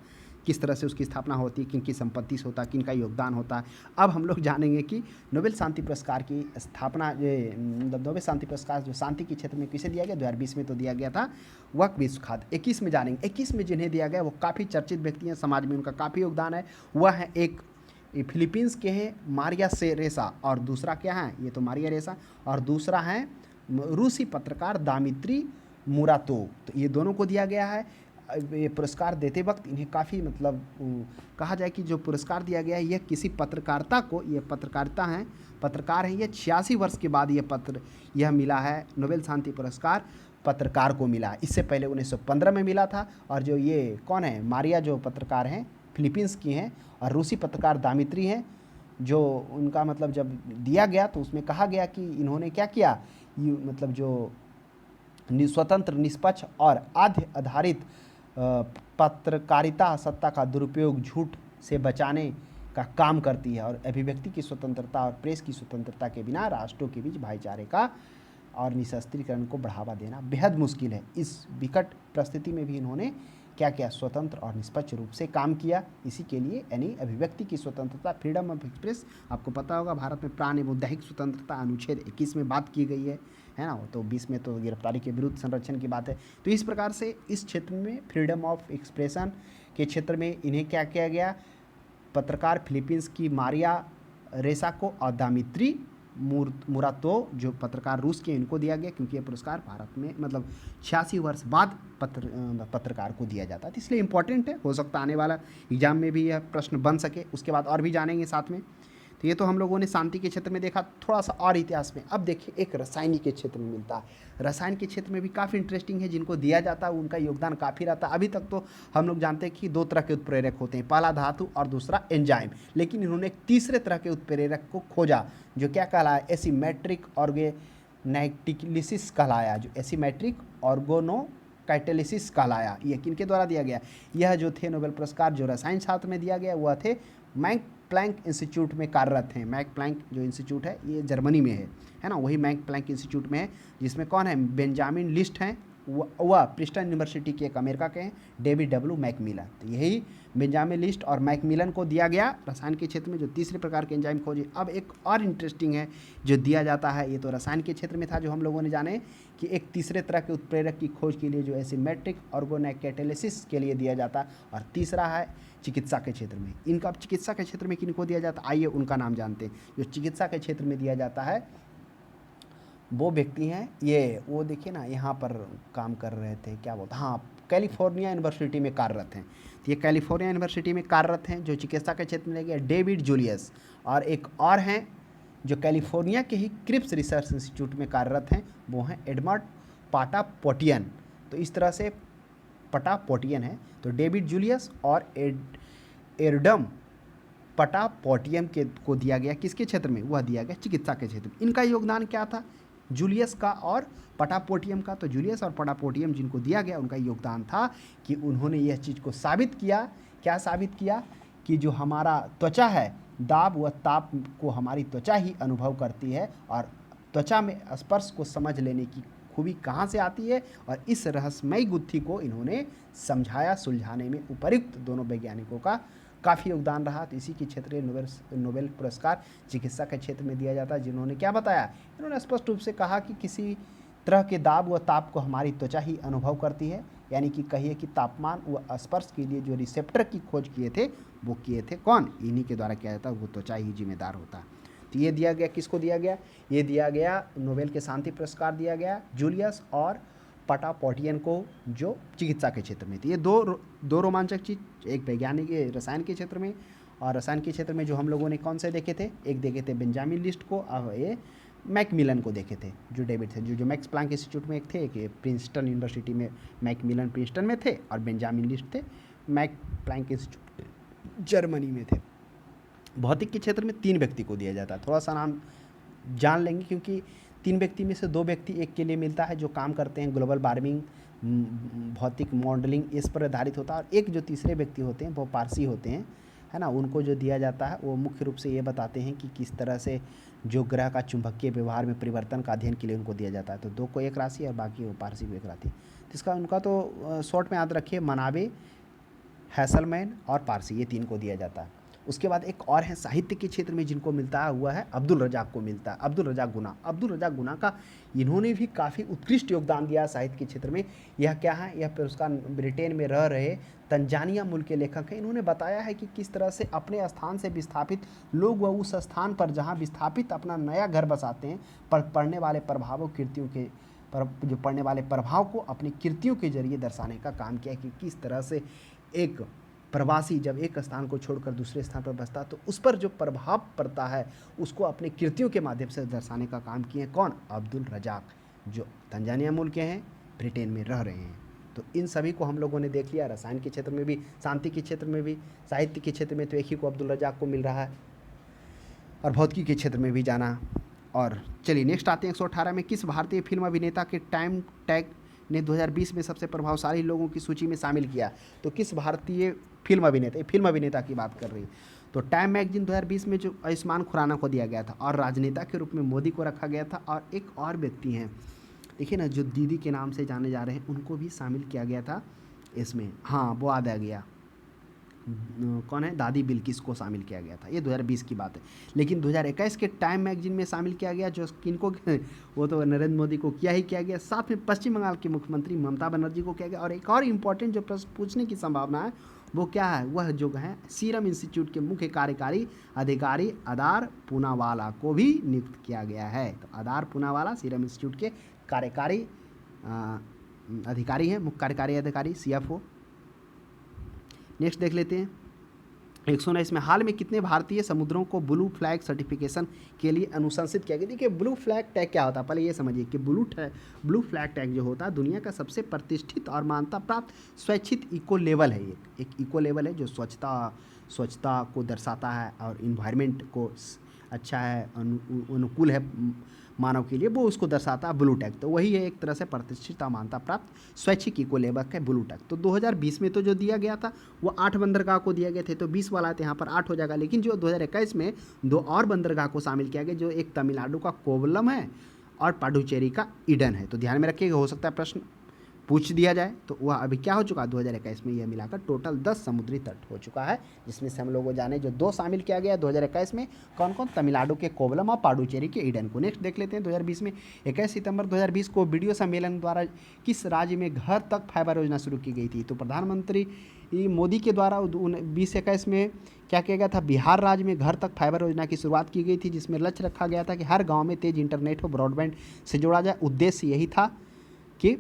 किस तरह से उसकी स्थापना होती है, किन की संपत्ति से होता है, किन का योगदान होता है। अब हम लोग जानेंगे कि नोबेल शांति पुरस्कार की स्थापना, ये नोबेल शांति पुरस्कार जो शांति के क्षेत्र में किसे दिया गया, 2020 में तो दिया गया था वक विश्व खाद्य। 21 में जानेंगे, 21 में जिन्हें दिया गया वो काफ़ी चर्चित व्यक्ति हैं, समाज में उनका काफ़ी योगदान है। वह है एक फिलीपींस के हैं मारिया रेसा, और दूसरा क्या है, ये तो मारिया रेसा, और दूसरा है रूसी पत्रकार दामित्री मुरातो। तो ये दोनों को दिया गया है। ये पुरस्कार देते वक्त इन्हें काफ़ी मतलब कहा जाए कि जो पुरस्कार दिया गया है यह किसी पत्रकारिता को, ये पत्रकारिता हैं, पत्रकार हैं, ये 86 वर्ष के बाद यह मिला है नोबेल शांति पुरस्कार पत्रकार को मिला। इससे पहले 1915 में मिला था। और जो ये कौन है, मारिया जो पत्रकार हैं फिलीपींस की हैं, और रूसी पत्रकार दामित्री हैं, जो उनका मतलब जब दिया गया तो उसमें कहा गया कि इन्होंने क्या किया, ये मतलब जो स्वतंत्र, निष्पक्ष और आध्य आधारित पत्रकारिता सत्ता का दुरुपयोग, झूठ से बचाने का काम करती है, और अभिव्यक्ति की स्वतंत्रता और प्रेस की स्वतंत्रता के बिना राष्ट्रों के बीच भाईचारे का और निशस्त्रीकरण को बढ़ावा देना बेहद मुश्किल है। इस विकट परिस्थिति में भी इन्होंने क्या किया, स्वतंत्र और निष्पक्ष रूप से काम किया। इसी के लिए यानी अभिव्यक्ति की स्वतंत्रता, फ्रीडम ऑफ एक्सप्रेस, आपको पता होगा भारत में प्राण एवं दैहिक स्वतंत्रता अनुच्छेद 21 में बात की गई है ना, तो 20 में तो गिरफ्तारी के विरुद्ध संरक्षण की बात है। तो इस प्रकार से इस क्षेत्र में फ्रीडम ऑफ एक्सप्रेशन के क्षेत्र में इन्हें क्या किया गया, पत्रकार फिलीपींस की मारिया रेसा को और दामित्री मुरातो जो पत्रकार रूस के, इनको दिया गया, क्योंकि ये पुरस्कार भारत में मतलब 86 वर्ष बाद पत्रकार को दिया जाता है। तो इसलिए इम्पोर्टेंट है, हो सकता है आने वाला एग्जाम में भी यह प्रश्न बन सके। उसके बाद और भी जानेंगे साथ में। तो ये तो हम लोगों ने शांति के क्षेत्र में देखा। थोड़ा सा और इतिहास में अब देखिए, एक रसायन के क्षेत्र में मिलता है। रसायन के क्षेत्र में भी काफ़ी इंटरेस्टिंग है, जिनको दिया जाता है उनका योगदान काफ़ी रहता है। अभी तक तो हम लोग जानते हैं कि 2 तरह के उत्प्रेरक होते हैं, पहला धातु और दूसरा एंजाइम, लेकिन इन्होंने एक तीसरे तरह के उत्प्रेरक को खोजा जो क्या कहलाया, एसीमेट्रिक ऑर्गेनाइटिलिसिस कहलाया, जो एसीमेट्रिक ऑर्गेनोकाइटेलिसिस कहलाया। ये किनके द्वारा दिया गया, यह जो थे नोबेल पुरस्कार जो रसायन शास्त्र में दिया गया, वह थे मैक्स प्लैंक इंस्टीट्यूट में कार्यरत हैं। मैक्स प्लैंक जो इंस्टीट्यूट है ये जर्मनी में है ना, वही मैक्स प्लैंक इंस्टीट्यूट में है, जिसमें कौन है, बेंजामिन लिस्ट हैं, वह प्रिंसटन यूनिवर्सिटी के एक अमेरिका के हैं, डेविड डब्ल्यू मैकमिलन। तो यही बेंजामिन लिस्ट और मैकमिलन को दिया गया रसायन के क्षेत्र में जो तीसरे प्रकार के एंजाइम खोजे। अब एक और इंटरेस्टिंग है जो दिया जाता है, ये तो रसायन के क्षेत्र में था जो हम लोगों ने जाने कि एक तीसरे तरह के उत्प्रेरक की खोज के लिए जो एसीमेट्रिक ऑर्गेनोकाइटेलिसिस के लिए दिया जाता है, और तीसरा है चिकित्सा के क्षेत्र में। इनका चिकित्सा के क्षेत्र में किनको दिया जाता है, आइए उनका नाम जानते हैं। जो चिकित्सा के क्षेत्र में दिया जाता है वो व्यक्ति हैं, ये वो देखिए ना, यहाँ पर काम कर रहे थे, क्या बोलते, हाँ, कैलिफोर्निया यूनिवर्सिटी में कार्यरत हैं। तो ये कैलिफोर्निया यूनिवर्सिटी में कार्यरत हैं जो चिकित्सा के क्षेत्र में ले गया, डेविड जूलियस। और एक और हैं जो कैलिफोर्निया के ही क्रिप्स रिसर्च इंस्टीट्यूट में कार्यरत हैं, वो हैं एडमंड पटापोटियन। तो इस तरह से पटापोटियन है, तो डेविड जूलियस और एडम पटापोटियन को दिया गया किसके क्षेत्र में, वह दिया गया चिकित्सा के क्षेत्र में। इनका योगदान क्या था, जूलियस का और पटापोटियम का। तो जूलियस और पटापोटियम जिनको दिया गया, उनका योगदान था कि उन्होंने यह चीज़ को साबित किया, क्या साबित किया, कि जो हमारा त्वचा है, दाब व ताप को हमारी त्वचा ही अनुभव करती है, और त्वचा में स्पर्श को समझ लेने की खूबी कहाँ से आती है, और इस रहस्यमयी गुत्थी को इन्होंने समझाया, सुलझाने में उपयुक्त दोनों वैज्ञानिकों का काफ़ी योगदान रहा। तो इसी के क्षेत्र नोबेल पुरस्कार चिकित्सा के क्षेत्र में दिया जाता है, जिन्होंने क्या बताया, इन्होंने स्पष्ट रूप से कहा कि किसी तरह के दाब व ताप को हमारी त्वचा ही अनुभव करती है, यानी कि कहिए कि तापमान व स्पर्श के लिए जो रिसेप्टर की खोज किए थे, वो किए थे कौन, इन्हीं के द्वारा किया जाता है, वो त्वचा ही जिम्मेदार होता है। तो ये दिया गया, किसको दिया गया, ये दिया गया नोबेल के शांति पुरस्कार दिया गया जूलियस और पटापोटियन को, जो चिकित्सा के क्षेत्र में थी। ये दो रोमांचक चीज़, एक वैज्ञानिक रसायन के क्षेत्र में और रसायन के क्षेत्र में जो हम लोगों ने कौन से देखे थे, एक देखे थे बेंजामिन लिस्ट को, अब ये मैकमिलन को देखे थे, जो डेविड थे, जो मैक्स प्लांक इंस्टीट्यूट में एक थे, एक प्रिंसटन यूनिवर्सिटी में मैकमिलन प्रिंसटन में थे, और बेंजामिन लिस्ट थे मैक प्लांक इंस्टीट्यूट जर्मनी में थे। भौतिक के क्षेत्र में 3 व्यक्ति को दिया जाता है, थोड़ा सा नाम जान लेंगे क्योंकि 3 व्यक्ति में से 2 व्यक्ति एक के लिए मिलता है जो काम करते हैं ग्लोबल वार्मिंग, भौतिक मॉडलिंग इस पर आधारित होता है, और एक जो तीसरे व्यक्ति होते हैं वो पारसी होते हैं, है ना। उनको जो दिया जाता है वो मुख्य रूप से ये बताते हैं कि किस तरह से जो ग्रह का चुंबकीय व्यवहार में परिवर्तन का अध्ययन के लिए उनको दिया जाता है। तो 2 को एक राशि और बाकी वो पारसी को एक राशि। तो इसका उनका तो शॉर्ट में याद रखिए, मनावे, हैसलमैन और पारसी, ये 3 को दिया जाता है। उसके बाद एक और है साहित्य के क्षेत्र में जिनको मिलता हुआ है, अब्दुल रज़ाक को मिलता है, अब्दुल रज़ाक गुना। अब्दुल रज़ाक गुना का इन्होंने भी काफ़ी उत्कृष्ट योगदान दिया साहित्य के क्षेत्र में। यह क्या है, यह पुरस्कार ब्रिटेन में रह रहे तंजानिया मूल के लेखक हैं। इन्होंने बताया है कि किस तरह से अपने स्थान से विस्थापित लोग व उस स्थान पर जहाँ विस्थापित अपना नया घर बसाते हैं, पढ़ने वाले प्रभावों कृतियों के जो पढ़ने वाले प्रभाव को अपनी कृतियों के जरिए दर्शाने का काम किया कि किस तरह से एक प्रवासी जब एक स्थान को छोड़कर दूसरे स्थान पर बसता तो उस पर जो प्रभाव पड़ता है उसको अपने कृतियों के माध्यम से दर्शाने का काम किए। कौन? अब्दुल रज़ाक, जो तंजानिया मूल के हैं, ब्रिटेन में रह रहे हैं। तो इन सभी को हम लोगों ने देख लिया। रसायन के क्षेत्र में भी, शांति के क्षेत्र में भी, साहित्य के क्षेत्र में तो एक ही को अब्दुल रज़ाक को मिल रहा है, और भौतिकी के क्षेत्र में भी जाना। और चलिए नेक्स्ट आते हैं 118 में, किस भारतीय फिल्म अभिनेता के टाइम टैग ने 2020 में सबसे प्रभावशाली लोगों की सूची में शामिल किया? तो किस भारतीय फिल्म अभिनेता की बात कर रही है। तो टाइम मैगजीन 2020 में जो आयुष्मान खुराना को दिया गया था, और राजनेता के रूप में मोदी को रखा गया था, और एक और व्यक्ति हैं, देखिए ना, जो दीदी के नाम से जाने जा रहे हैं, उनको भी शामिल किया गया था इसमें। हाँ, वो याद आ गया, कौन है, दादी बिल्किस को शामिल किया गया था। ये 2020 की बात है। लेकिन 2021 के टाइम मैगजीन में शामिल किया गया, जो किनको, वो तो नरेंद्र मोदी को किया ही किया गया, साथ में पश्चिम बंगाल की मुख्यमंत्री ममता बनर्जी को किया गया। और एक और इम्पॉर्टेंट जो प्रश्न पूछने की संभावना है वो क्या है, वह जो है सीरम इंस्टीट्यूट के मुख्य कार्यकारी अधिकारी अदार पूनावाला को भी नियुक्त किया गया है। तो अदार पूनावाला सीरम इंस्टीट्यूट के कार्यकारी अधिकारी हैं, मुख्य कार्यकारी अधिकारी, CFO। नेक्स्ट देख लेते हैं 119 में, हाल में कितने भारतीय समुद्रों को ब्लू फ्लैग सर्टिफिकेशन के लिए अनुशंसित किया गया? देखिए, ब्लू फ्लैग टैग क्या होता है, पहले ये समझिए कि ब्लू फ्लैग टैग जो होता है दुनिया का सबसे प्रतिष्ठित और मान्यता प्राप्त स्वैच्छिक इको लेवल है। एक इको लेवल है जो स्वच्छता को दर्शाता है और इन्वायरमेंट को अच्छा है, अनुकूल है मानव के लिए, वो उसको दर्शाता है ब्लू टैग। तो वही है एक तरह से प्रतिष्ठित मान्यता प्राप्त स्वैच्छिक इको लेवल का ब्लू टैग। तो 2020 में तो जो दिया गया था वो 8 बंदरगाह को दिया गया थे, तो 20 वाला तो यहाँ पर 8 हो जाएगा। लेकिन जो 2021 में 2 और बंदरगाह को शामिल किया गया, जो एक तमिलनाडु का कोवलम है और पांडुचेरी का ईडन है। तो ध्यान में रखिएगा, हो सकता है प्रश्न पूछ दिया जाए। तो वह अभी क्या हो चुका है, 2021 में यह मिलाकर टोटल 10 समुद्री तट हो चुका है, जिसमें से हम लोगों जाने जो 2 शामिल किया गया 2021 में, कौन कौन, तमिलनाडु के कोवलम और पांडुचेरी के ईडन को। नेक्स्ट देख लेते हैं 2020 में, 21 सितंबर 2020 को वीडियो सम्मेलन द्वारा किस राज्य में घर तक फाइबर योजना शुरू की गई थी? तो प्रधानमंत्री मोदी के द्वारा 2021 में क्या किया गया था, बिहार राज्य में घर तक फाइबर योजना की शुरुआत की गई थी, जिसमें लक्ष्य रखा गया था कि हर गाँव में तेज इंटरनेट हो, ब्रॉडबैंड से जोड़ा जाए। उद्देश्य यही था कि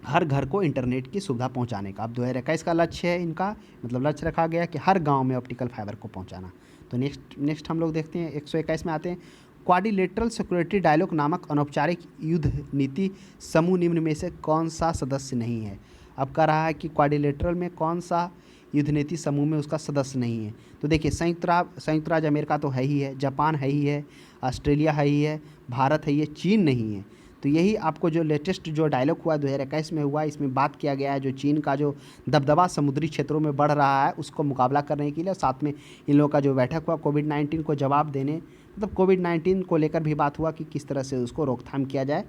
हर घर को इंटरनेट की सुविधा पहुंचाने का। अब 2021 का लक्ष्य है इनका, मतलब लक्ष्य रखा गया कि हर गांव में ऑप्टिकल फाइबर को पहुंचाना। तो नेक्स्ट हम लोग देखते हैं 121 में आते हैं, क्वाड्रिलेटरल सिक्योरिटी डायलॉग नामक अनौपचारिक युद्ध नीति समूह निम्न में से कौन सा सदस्य नहीं है? अब कह रहा है कि क्वाड्रिलेटरल में कौन सा युद्ध नीति समूह में उसका सदस्य नहीं है। तो देखिए, संयुक्त राज्य अमेरिका तो है ही है, जापान है ही है, ऑस्ट्रेलिया है ही है, भारत है ही है, चीन नहीं है। तो यही आपको जो लेटेस्ट जो डायलॉग हुआ 2021 में हुआ, इसमें बात किया गया है जो चीन का जो दबदबा समुद्री क्षेत्रों में बढ़ रहा है उसको मुकाबला करने के लिए, साथ में इन लोगों का जो बैठक हुआ कोविड-19 को जवाब देने, मतलब कोविड-19 को लेकर भी बात हुआ कि किस तरह से उसको रोकथाम किया जाए,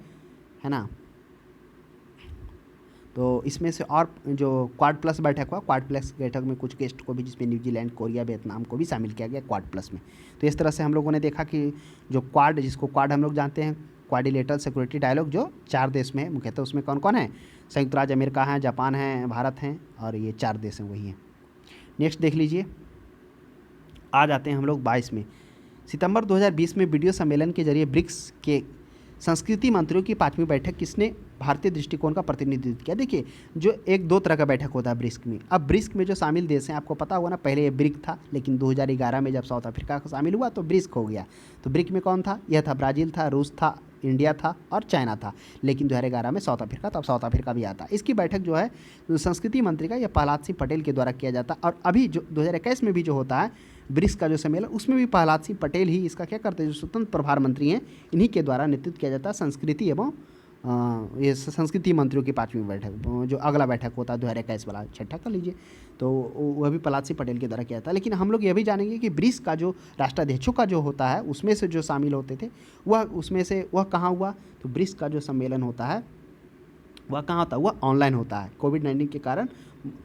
है ना। तो इसमें से और जो क्वाड प्लस बैठक हुआ, क्वाड प्लस बैठक में कुछ गेस्ट को भी, जिसमें न्यूजीलैंड, कोरिया, वियतनाम को भी शामिल किया गया क्वाड प्लस में। तो इस तरह से हम लोगों ने देखा कि जो क्वाड, जिसको क्वाड हम लोग जानते हैं, क्वाड्रिलेटरल सिक्योरिटी डायलॉग, जो 4 देश में है मुख्यतः, उसमें कौन कौन है, संयुक्त राज्य अमेरिका है, जापान है, भारत हैं, और ये 4 देश हैं वही हैं। नेक्स्ट देख लीजिए, आ जाते हैं हम लोग 22 में, सितंबर 2020 में वीडियो सम्मेलन के जरिए ब्रिक्स के संस्कृति मंत्रियों की 5वीं बैठक किसने भारतीय दृष्टिकोण का प्रतिनिधित्व किया? देखिए, जो एक दो तरह का बैठक होता है ब्रिक्स में। अब ब्रिक्स में जो शामिल देश हैं, आपको पता होगा ना, पहले ये ब्रिक था, लेकिन 2011 में जब साउथ अफ्रीका का शामिल हुआ तो ब्रिक्स हो गया। तो ब्रिक में कौन था? यह था ब्राज़ील था, रूस था, इंडिया था और चाइना था। लेकिन 2011 में साउथ अफ्रीका, तब साउथ अफ्रीका भी आता। इसकी बैठक जो है संस्कृति मंत्री का, यह प्रहलाद सिंह पटेल के द्वारा किया जाता। और अभी जो 2021 में भी जो होता है ब्रिक्स का जो सम्मेलन, उसमें भी प्रहलाद सिंह पटेल ही इसका क्या करते हैं, जो स्वतंत्र प्रभार मंत्री हैं, इन्हीं के द्वारा नेतृत्व किया जाता है संस्कृति एवं ये संस्कृति मंत्रियों की 5वीं बैठक। जो अगला बैठक होता है 2021 वाला, छठा कर लीजिए, तो वह भी प्रहलाद सिंह पटेल के द्वारा किया जाता है। लेकिन हम लोग यह भी जानेंगे कि ब्रिक्स का जो राष्ट्राध्यक्षों का जो होता है, उसमें से जो शामिल होते थे वह उसमें से वह कहाँ हुआ? तो ब्रिक्स का जो सम्मेलन होता है वह कहाँ होता है? वह ऑनलाइन होता है। कोविड-19 के कारण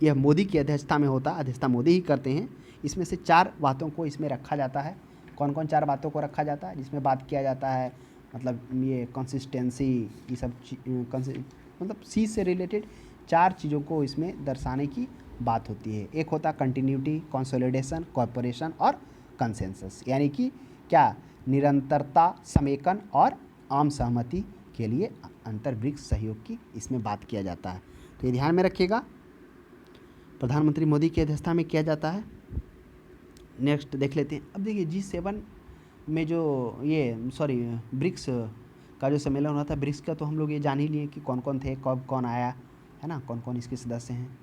यह मोदी की अध्यक्षता में होता है, अध्यक्षता मोदी ही करते हैं। इसमें से 4 बातों को इसमें रखा जाता है। कौन कौन 4 बातों को रखा जाता है? जिसमें बात किया जाता है, मतलब ये कंसिस्टेंसी, ये सब मतलब सी से रिलेटेड 4 चीज़ों को इसमें दर्शाने की बात होती है। एक होता है कंटिन्यूटी, कंसोलिडेशन, कॉर्पोरेशन और कंसेंसस, यानी कि क्या? निरंतरता, समेकन और आम सहमति के लिए अंतर ब्रिक्स सहयोग की इसमें बात किया जाता है। तो ये ध्यान में रखिएगा, प्रधानमंत्री मोदी की अध्यक्षता में किया जाता है। नेक्स्ट देख लेते हैं। अब देखिए G7 में जो ब्रिक्स का जो सम्मेलन हुआ था, ब्रिक्स का तो हम लोग ये जान ही लिए कि कौन कौन थे, कब कौन आया है ना, कौन कौन इसके सदस्य हैं।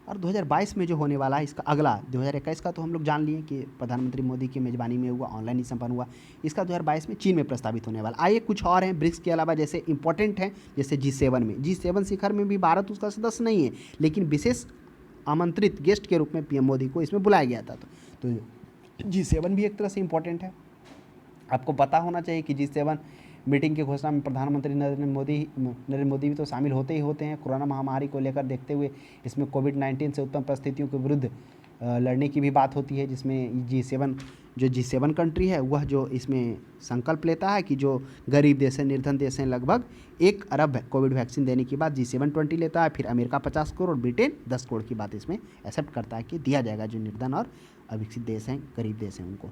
और 2022 में जो होने वाला है इसका अगला, 2021 का तो हम लोग जान लिए कि प्रधानमंत्री मोदी की मेज़बानी में हुआ, ऑनलाइन ही संपन्न हुआ। इसका 2022 में चीन में प्रस्तावित होने वाला। आइए कुछ और हैं ब्रिक्स के अलावा, जैसे इंपॉर्टेंट हैं, जैसे G7 में। G7 शिखर में भी भारत उसका सदस्य नहीं है, लेकिन विशेष आमंत्रित गेस्ट के रूप में पीएम मोदी को इसमें बुलाया गया था। तो G7 भी एक तरह से इम्पोर्टेंट है। आपको पता होना चाहिए कि G7 मीटिंग की घोषणा में प्रधानमंत्री नरेंद्र मोदी भी तो शामिल होते ही होते हैं। कोरोना महामारी को लेकर देखते हुए इसमें कोविड-19 से उत्पन्न परिस्थितियों के विरुद्ध लड़ने की भी बात होती है, जिसमें G7 कंट्री है वह जो इसमें संकल्प लेता है कि जो गरीब देश हैं, निर्धन देश हैं, लगभग 1 अरब कोविड वैक्सीन देने की बात G7 20 लेता है। फिर अमेरिका 50 करोड़, ब्रिटेन 10 करोड़ की बात इसमें एक्सेप्ट करता है कि दिया जाएगा जो निर्धन और अविकसित देश हैं, गरीब देश हैं, उनको।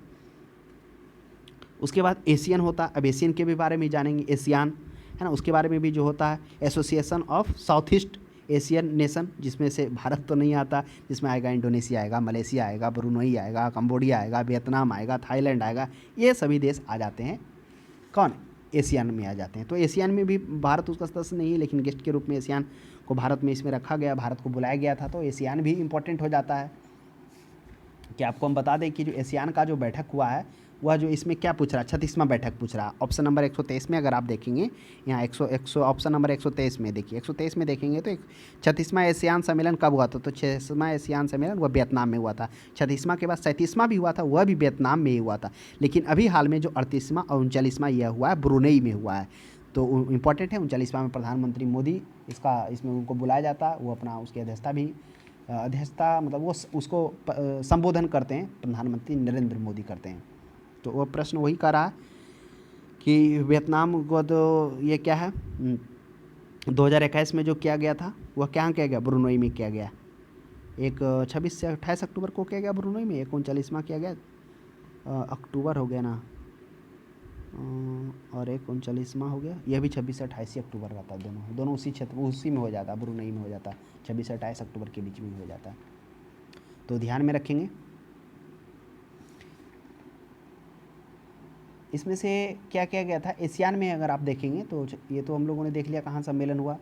उसके बाद एशियन होता है। अब एशियन के भी बारे में जानेंगे, एशियान है ना, उसके बारे में भी जो होता है association of south east Asian nation, जिसमें से भारत तो नहीं आता, जिसमें आएगा इंडोनेशिया आएगा, मलेशिया आएगा, ब्रुनई आएगा, कंबोडिया आएगा, वियतनाम आएगा, थाईलैंड आएगा, ये सभी देश आ जाते हैं। कौन? एशियन में आ जाते हैं। तो एशियन में भी भारत उसका सदस्य नहीं है, लेकिन गेस्ट के रूप में एशियन को भारत में इसमें रखा गया, भारत को बुलाया गया था, तो एशियन भी इम्पोर्टेंट हो जाता है। कि आपको हम बता दें कि जो एशियन का जो बैठक हुआ है वह जो इसमें क्या पूछ रहा है, 36वां बैठक पूछ रहा है। ऑप्शन नंबर 123 में अगर आप देखेंगे, यहाँ 100 ऑप्शन नंबर 123 में देखिए, 123 में देखेंगे तो 36वां एशियान सम्मेलन कब हुआ था? तो 36वां एशियान सम्मेलन वह वियतनाम में हुआ था। 36वां के बाद 37वां भी हुआ था, वह भी वियतनाम में ही हुआ था। लेकिन अभी हाल में जो 38वां और 39वां यह हुआ है, ब्रुनई में हुआ है। तो इम्पॉर्टेंट है। 39वां में प्रधानमंत्री मोदी इसमें उनको बुलाया जाता, वो अपना उसकी अध्यक्षता मतलब वो उसको संबोधन करते हैं, प्रधानमंत्री नरेंद्र मोदी करते हैं। तो वो प्रश्न वही कर रहा है कि वियतनाम को तो ये क्या है, 2021 में जो किया गया था वह क्या किया गया? ब्रुनई में किया गया। एक 26 से 28 अक्टूबर को किया गया ब्रुनई में, एक 39वां किया गया अक्टूबर हो गया ना, और एक 39वां हो गया, यह भी 26 से 28 अक्टूबर रहता है। दोनों उसी में हो जाता है, ब्रुनई में हो जाता है, 26 से 28 अक्टूबर के बीच में हो जाता है। तो ध्यान में रखेंगे। इसमें से क्या किया गया था एशियान में, अगर आप देखेंगे तो ये तो हम लोगों ने देख लिया कहाँ सम्मेलन हुआ,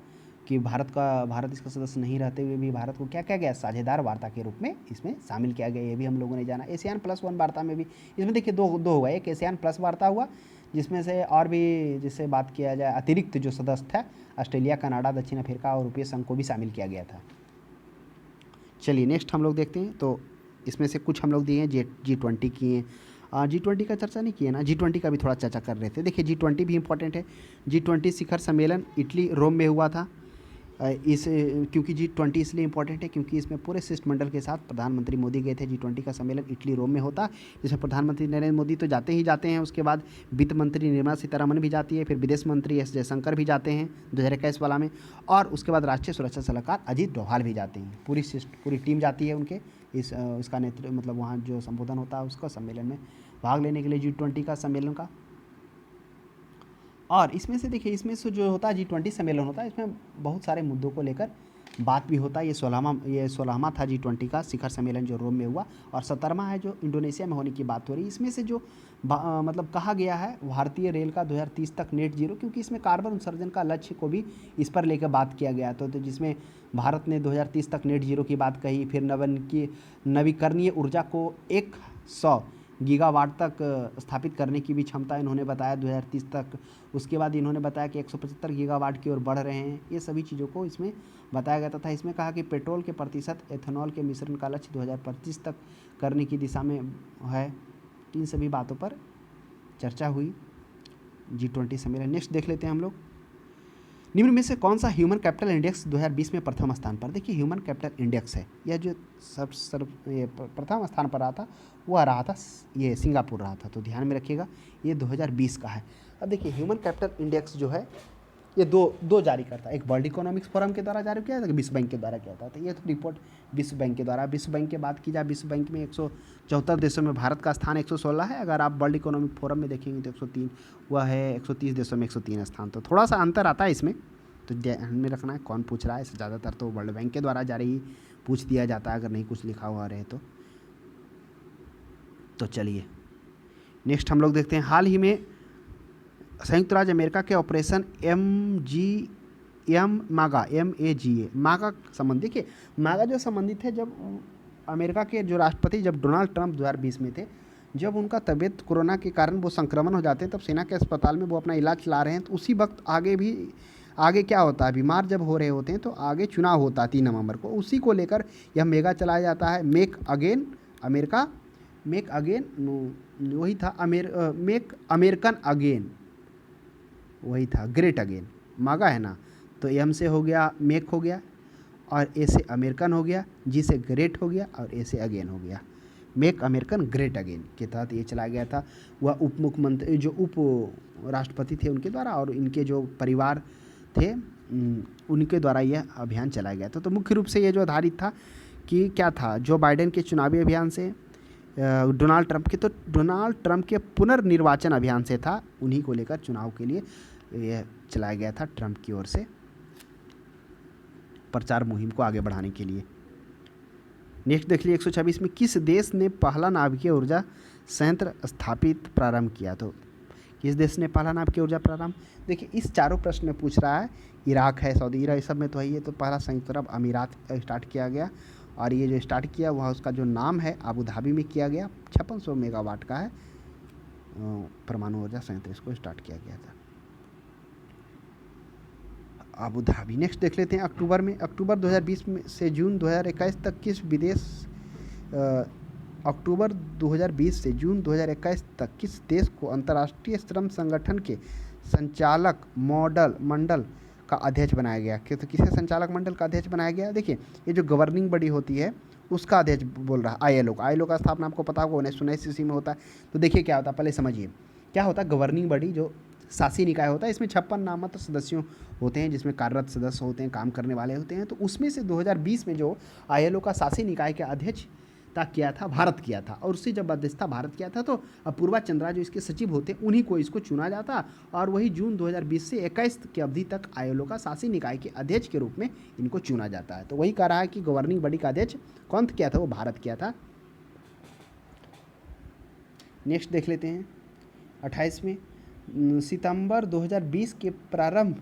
कि भारत इसका सदस्य नहीं रहते हुए भी भारत को क्या किया गया, साझेदार वार्ता के रूप में इसमें शामिल किया गया। ये भी हम लोगों ने जाना। एशियान +1 वार्ता में भी इसमें देखिए दो हुआ, एक एशियान प्लस वार्ता हुआ, जिसमें से और भी जिससे बात किया जाए अतिरिक्त जो सदस्य था ऑस्ट्रेलिया, कनाडा, दक्षिण अफ्रीका और यूरोपीय संघ को भी शामिल किया गया था। चलिए नेक्स्ट हम लोग देखते हैं। तो इसमें से कुछ हम लोग दिए हैं, G20 किए हैं। G20 का चर्चा नहीं किया ना, G20 का भी थोड़ा चर्चा कर रहे थे। देखिए G20 भी इम्पोर्टेंट है। G20 शिखर सम्मेलन इटली रोम में हुआ था। क्योंकि G20 इसलिए इम्पोर्टेंट है क्योंकि इसमें पूरे शिष्टमंडल के साथ प्रधानमंत्री मोदी गए थे। G20 का सम्मेलन इटली रोम में होता, जिसमें प्रधानमंत्री नरेंद्र मोदी तो जाते ही जाते हैं, उसके बाद वित्त मंत्री निर्मला सीतारमण भी जाती है, फिर विदेश मंत्री एस जयशंकर भी जाते हैं 2021 वाला में, और उसके बाद राष्ट्रीय सुरक्षा सलाहकार अजीत डोभाल भी जाते हैं। पूरी टीम जाती है उनके इसका नेतृत्व, मतलब वहाँ जो संबोधन होता है उसका सम्मेलन में भाग लेने के लिए G20 का सम्मेलन का। और इसमें से देखिए, इसमें से जो होता है G20 सम्मेलन होता है, इसमें बहुत सारे मुद्दों को लेकर बात भी होता है। ये 16वां था G20 का शिखर सम्मेलन जो रोम में हुआ, और 17वां है जो इंडोनेशिया में होने की बात हो रही है। इसमें से जो मतलब कहा गया है भारतीय रेल का 2030 तक नेट जीरो, क्योंकि इसमें कार्बन उत्सर्जन का लक्ष्य को भी इस पर लेकर बात किया गया। तो जिसमें भारत ने 2030 तक नेट जीरो की बात कही, फिर नवीकरणीय ऊर्जा को 100 गीगावाट तक स्थापित करने की भी क्षमता इन्होंने बताया 2030 तक। उसके बाद इन्होंने बताया कि 175 गीगावाट की ओर बढ़ रहे हैं। ये सभी चीज़ों को इसमें बताया गया था। इसमें कहा कि पेट्रोल के प्रतिशत एथेनॉल के मिश्रण का लक्ष्य 2025 तक करने की दिशा में है। इन सभी बातों पर चर्चा हुई G20 सम्मेलन। नेक्स्ट देख लेते हैं हम लोग, निम्न में से कौन सा ह्यूमन कैपिटल इंडेक्स 2020 में प्रथम स्थान पर। देखिए, ह्यूमन कैपिटल इंडेक्स है, यह जो ये प्रथम स्थान पर रहा था, वह रहा था ये सिंगापुर रहा था। तो ध्यान में रखिएगा, ये 2020 का है। अब देखिए, ह्यूमन कैपिटल इंडेक्स जो है ये दो जारी करता है। एक वर्ल्ड इकोनॉमिक्स फोरम के द्वारा जारी किया जाता है, विश्व बैंक के द्वारा किया जाता है। तो ये तो रिपोर्ट विश्व बैंक के द्वारा। विश्व बैंक की बात की जाए, विश्व बैंक में 174 देशों में भारत का स्थान 116 है। अगर आप वर्ल्ड इकोनॉमिक फोरम में देखेंगे तो 103 हुआ है, 130 देशों में 103 स्थान। तो थोड़ा सा अंतर आता है इसमें, तो ध्यान में रखना है कौन पूछ रहा है। इसे ज़्यादातर तो वर्ल्ड बैंक के द्वारा जारी ही पूछ दिया जाता है, अगर नहीं कुछ लिखा हुआ रहे तो चलिए नेक्स्ट हम लोग देखते हैं। हाल ही में संयुक्त राज्य अमेरिका के ऑपरेशन MAGA मागा संबंध, देखिए मागा जो संबंधित है, जब अमेरिका के जो राष्ट्रपति जब डोनाल्ड ट्रंप 2020 में थे, जब उनका तबीयत कोरोना के कारण वो संक्रमण हो जाते हैं, तब सेना के अस्पताल में वो अपना इलाज चला रहे हैं। तो उसी वक्त आगे क्या होता है, बीमार जब हो रहे होते हैं तो आगे चुनाव होता है 3 नवंबर को। उसी को लेकर यह मेगा चलाया जाता है, make again America, make again वही था मेक अमेरिकन अगेन, वही था ग्रेट अगेन। मागा है ना, तो एम से हो गया मेक हो गया, और ए से अमेरिकन हो गया, जी से ग्रेट हो गया, और ए से अगेन हो गया। मेक अमेरिकन ग्रेट अगेन के तहत ये चलाया गया था। वह उप मुख्यमंत्री जो उप राष्ट्रपति थे उनके द्वारा, और इनके जो परिवार थे उनके द्वारा यह अभियान चलाया गया था। तो मुख्य रूप से ये जो आधारित था कि क्या था, जो बाइडेन के चुनावी अभियान से डोनाल्ड ट्रंप के पुनर्निर्वाचन अभियान से था। उन्हीं को लेकर चुनाव के लिए यह चलाया गया था ट्रंप की ओर से, प्रचार मुहिम को आगे बढ़ाने के लिए। नेक्स्ट देख लीजिए, 126 में किस देश ने पहला नाभिकीय ऊर्जा संयंत्र स्थापित प्रारंभ किया। तो किस देश ने पहला नाभिकीय ऊर्जा प्रारंभ, देखिए इस चारों प्रश्न में पूछ रहा है। इराक है, सऊदी अरब, सब में तो है ये। तो पहला संयुक्त अरब अमीरात स्टार्ट किया गया, और ये जो स्टार्ट किया वह उसका जो नाम है अबू धाबी में किया गया। 5600 मेगावाट का है परमाणु ऊर्जा संयंत्र, इसको स्टार्ट किया गया था अबू धाबी। नेक्स्ट देख लेते हैं, अक्टूबर 2020 में से जून 2021 तक किस अक्टूबर 2020 से जून 2021 तक किस देश को अंतर्राष्ट्रीय श्रम संगठन के संचालक मंडल का अध्यक्ष बनाया गया। तो किसे संचालक मंडल का अध्यक्ष बनाया गया, देखिए ये जो गवर्निंग बॉडी होती है उसका अध्यक्ष बोल रहा है ILO का स्थापना आपको पता होगा 1919 ईस्वी में होता है। तो देखिए क्या होता है, पहले समझिए क्या होता है। गवर्निंग बॉडी जो शासी निकाय होता है, इसमें 56 नाममात्र सदस्यों होते हैं, जिसमें कार्यरत सदस्य होते हैं, काम करने वाले होते हैं। तो उसमें से 2020 में जो ILO का शासी निकाय के अध्यक्ष किया था भारत किया था, और उससे जब अध्यक्षता भारत किया था, तो अपूर्वा चंद्रा जो इसके सचिव होते हैं उन्हीं को इसको चुना जाता, और वही जून 2020 से 21 की अवधि तक ILO का शासी निकाय के अध्यक्ष के रूप में इनको चुना जाता है। तो वही कह रहा है कि गवर्निंग बॉडी का अध्यक्ष कौन किया था, वो भारत किया था। नेक्स्ट देख लेते हैं 28 में, सितंबर 2020 के प्रारंभ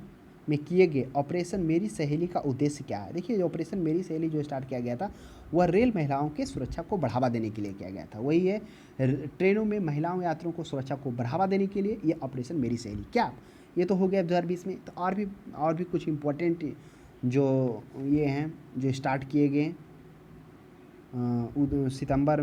में किए गए ऑपरेशन मेरी सहेली का उद्देश्य क्या है। देखिए जो ऑपरेशन मेरी सहेली जो स्टार्ट किया गया था, वह रेल महिलाओं के सुरक्षा को बढ़ावा देने के लिए किया गया था। वही है, ट्रेनों में महिलाओं यात्रियों को सुरक्षा को बढ़ावा देने के लिए ये ऑपरेशन मेरी सहेली। क्या ये तो हो गया 2020 में। तो और भी कुछ इम्पोर्टेंट जो ये हैं जो स्टार्ट किए गए सितंबर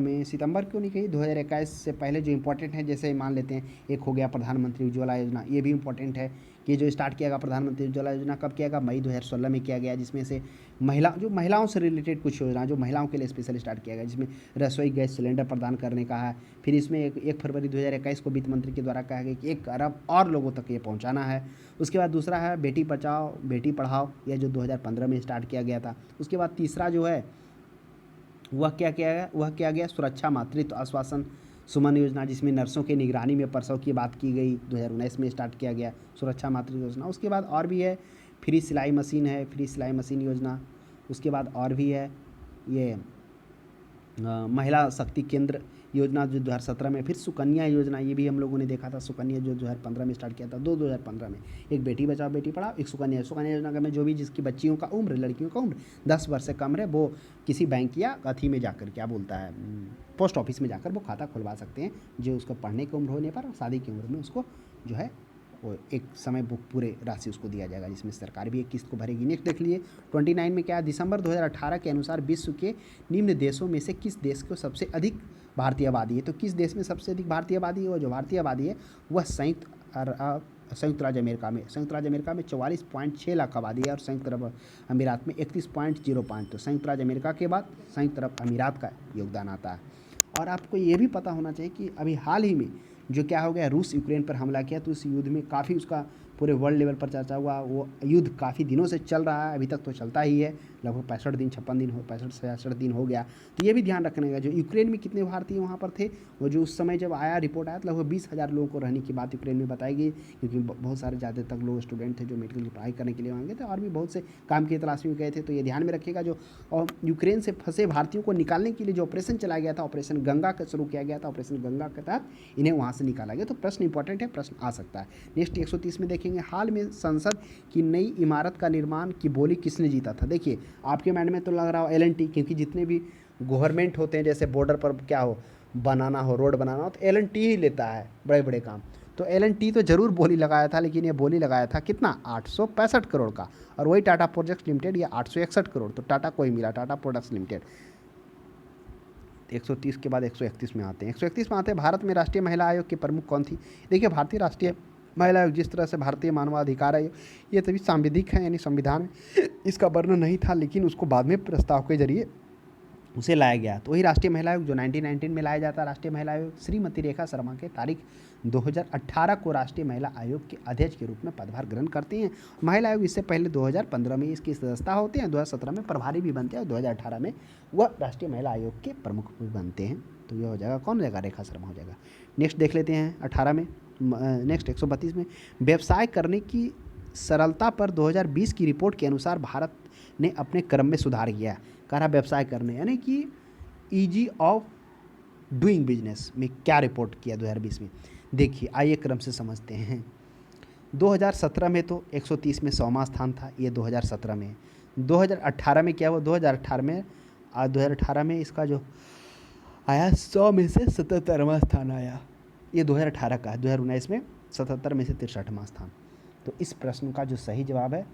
क्यों नहीं कही, 2021 से पहले जो इम्पोर्टेंट है, जैसे मान लेते हैं एक हो गया प्रधानमंत्री उज्ज्वला योजना। ये भी इम्पोर्टेंट है कि जो स्टार्ट किया गया प्रधानमंत्री उज्ज्वला योजना कब किया गया, मई 2016 में किया गया, जिसमें से महिलाओं से रिलेटेड कुछ योजना जो महिलाओं के लिए स्पेशल स्टार्ट किया गया, जिसमें रसोई गैस सिलेंडर प्रदान करने का है। फिर इसमें 1 फरवरी 2021 को वित्त मंत्री के द्वारा कहा गया कि 1 अरब और लोगों तक ये पहुँचाना है। उसके बाद दूसरा है बेटी बचाओ बेटी पढ़ाओ, यह जो 2015 में स्टार्ट किया गया था। उसके बाद तीसरा जो है वह क्या किया गया, सुरक्षा मातृत्व आश्वासन सुमन योजना जिसमें नर्सों की निगरानी में प्रसव की बात की गई, 2019 में स्टार्ट किया गया। सुरक्षा मातृ योजना, उसके बाद और भी है, फ्री सिलाई मशीन है, फ्री सिलाई मशीन योजना। उसके बाद और भी है ये महिला शक्ति केंद्र योजना जो 2017 में, फिर सुकन्या योजना, ये भी हम लोगों ने देखा था। सुकन्या जो 2015 में स्टार्ट किया था, 2015 में। एक बेटी बचाओ बेटी पढ़ाओ, एक सुकन्या। सुकन्या योजना में जो भी जिसकी बच्चियों का उम्र, लड़कियों का उम्र 10 वर्ष से कम है, वो किसी बैंक या अथी में जाकर, क्या बोलता है, पोस्ट ऑफिस में जाकर वो खाता खुलवा सकते हैं। जो उसको पढ़ने की उम्र होने पर और शादी की उम्र में उसको जो है वो एक समय बुक पूरे राशि उसको दिया जाएगा, जिसमें सरकार भी एक किस्त को भरेगी। नेक्स्ट देख लिए 29 में क्या है, दिसंबर 2018 के अनुसार विश्व के निम्न देशों में से किस देश को सबसे अधिक भारतीय आबादी है। तो किस देश में सबसे अधिक भारतीय आबादी है, वो जो भारतीय आबादी है वह संयुक्त राज्य अमेरिका में। संयुक्त राज्य अमेरिका में 44.6 लाख आबादी है और संयुक्त अरब अमीरात में 31.05। तो संयुक्त राज्य अमेरिका के बाद संयुक्त अरब अमीरात का योगदान आता है। और आपको ये भी पता होना चाहिए कि अभी हाल ही में जो क्या हो गया, रूस यूक्रेन पर हमला किया, तो इस युद्ध में काफ़ी उसका पूरे वर्ल्ड लेवल पर चर्चा हुआ। वो युद्ध काफ़ी दिनों से चल रहा है, अभी तक तो चलता ही है, लगभग 65 दिन 56 दिन हो 65 दिन हो गया। तो ये भी ध्यान रखने का, जो यूक्रेन में कितने भारतीय वहाँ पर थे, वो जो उस समय जब आया रिपोर्ट आया तो लगभग 20,000 लोगों को रहने की बात यूक्रेन में बताई गई, क्योंकि बहुत सारे ज़्यादा तक लोग स्टूडेंट थे जो मेडिकल की पढ़ाई करने के लिए वहाँ गए थे, और भी बहुत से काम की तलाश में गए थे। तो ये ध्यान में रखिएगा, जो यूक्रेन से फंसे भारतीयों को निकालने के लिए जो ऑपरेशन चलाया गया था, ऑपरेशन गंगा का शुरू किया गया था, ऑपरेशन गंगा के तहत इन्हें वहाँ से निकाला गया। तो प्रश्न इंपॉर्टेंट है, प्रश्न आ सकता है। नेक्स्ट 130 में देखेंगे, हाल में संसद की नई इमारत का निर्माण की बोली किसने जीता था। देखिए आपके माइंड में तो लग रहा हो L&T, क्योंकि जितने भी गवर्नमेंट होते हैं, जैसे बॉर्डर पर क्या हो बनाना हो, रोड बनाना हो, तो L&T ही लेता है बड़े बड़े काम। तो L&T तो ज़रूर बोली लगाया था, लेकिन ये बोली लगाया था कितना, 865 करोड़ का। और वही टाटा प्रोजेक्ट्स लिमिटेड ये 861 करोड़। तो टाटा को ही मिला, टाटा प्रोडक्ट्स लिमिटेड। 130 के बाद 131 में आते हैं। 131 में आते हैं, भारत में राष्ट्रीय महिला आयोग की प्रमुख कौन थी। देखिए भारतीय राष्ट्रीय महिला आयोग, जिस तरह से भारतीय मानवाधिकार आयोग, ये तभी सांविधिक है, यानी संविधान में इसका वर्णन नहीं था, लेकिन उसको बाद में प्रस्ताव के जरिए उसे लाया गया। तो वही राष्ट्रीय महिला आयोग जो 1919 में लाया जाता है। राष्ट्रीय महिला आयोग श्रीमती रेखा शर्मा के तारीख 2018 को राष्ट्रीय महिला आयोग के अध्यक्ष के रूप में पदभार ग्रहण करती हैं। महिला आयोग इससे पहले 2015 में इसकी सदस्यता होते हैं, 2017 में प्रभारी भी बनते हैं और 2018 में वह राष्ट्रीय महिला आयोग के प्रमुख भी बनते हैं। तो यह हो जाएगा, कौन हो जाएगा, रेखा शर्मा हो जाएगा। नेक्स्ट देख लेते हैं 18 में, नेक्स्ट 132 में, व्यवसाय करने की सरलता पर 2020 की रिपोर्ट के अनुसार भारत ने अपने क्रम में सुधार किया। कह रहा व्यवसाय करने, यानी कि ईजी ऑफ डूइंग बिजनेस में क्या रिपोर्ट किया 2020 में। देखिए आइए क्रम से समझते हैं। 2017 में तो 130 में 100वां स्थान था, ये 2017 में। 2018 में क्या हुआ, 2018 में इसका जो आया 100 में से 77वां स्थान आया, ये 2018 का है। 2019 में 77 में से 63वां स्थान। तो इस प्रश्न का जो सही जवाब है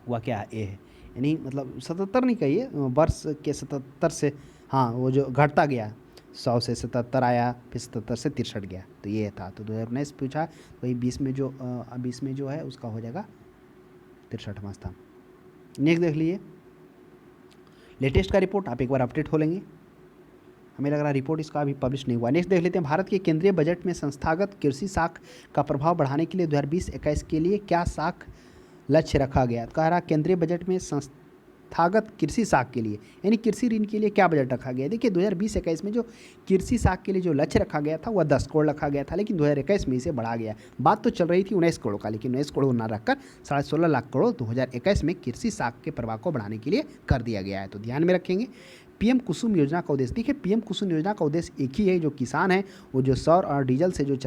वह क्या है, ए है। यानी मतलब 77 नहीं कहिए, वर्ष के 77 से, हाँ वो जो घटता गया, 100 से 77 आया, फिर 77 से 63 गया, तो ये था। तो 2019 पूछा, वही 20 में जो है उसका हो जाएगा 63वां स्थान। नेक्स्ट देख लीजिए, लेटेस्ट का रिपोर्ट आप एक बार अपडेट हो लेंगे, हमें लग रहा है रिपोर्ट इसका अभी पब्लिश नहीं हुआ। नेक्स्ट देख लेते हैं, भारत के केंद्रीय बजट में संस्थागत कृषि साख का प्रभाव बढ़ाने के लिए 2020-21 के लिए क्या साख लक्ष्य रखा गया। कह रहा केंद्रीय बजट में संस्थागत कृषि साख के लिए, यानी कृषि ऋण के लिए क्या बजट रखा गया। देखिए 2020-21 में जो कृषि साख के लिए जो लक्ष्य रखा गया था वह 10 करोड़ रखा गया था, लेकिन 2021 में इसे बढ़ा गया। बात तो चल रही थी 19 करोड़ का, लेकिन 19 करोड़ ना रखकर 16.5 लाख करोड़ 2021 में कृषि साख के प्रभाव को बढ़ाने के लिए कर दिया गया है। तो ध्यान में रखेंगे। पीएम कुसुम योजना का उद्देश्य, देखिए पीएम कुसुम योजना का उद्देश्य एक ही है, जो किसान है वो जो सौर और डीजल से जो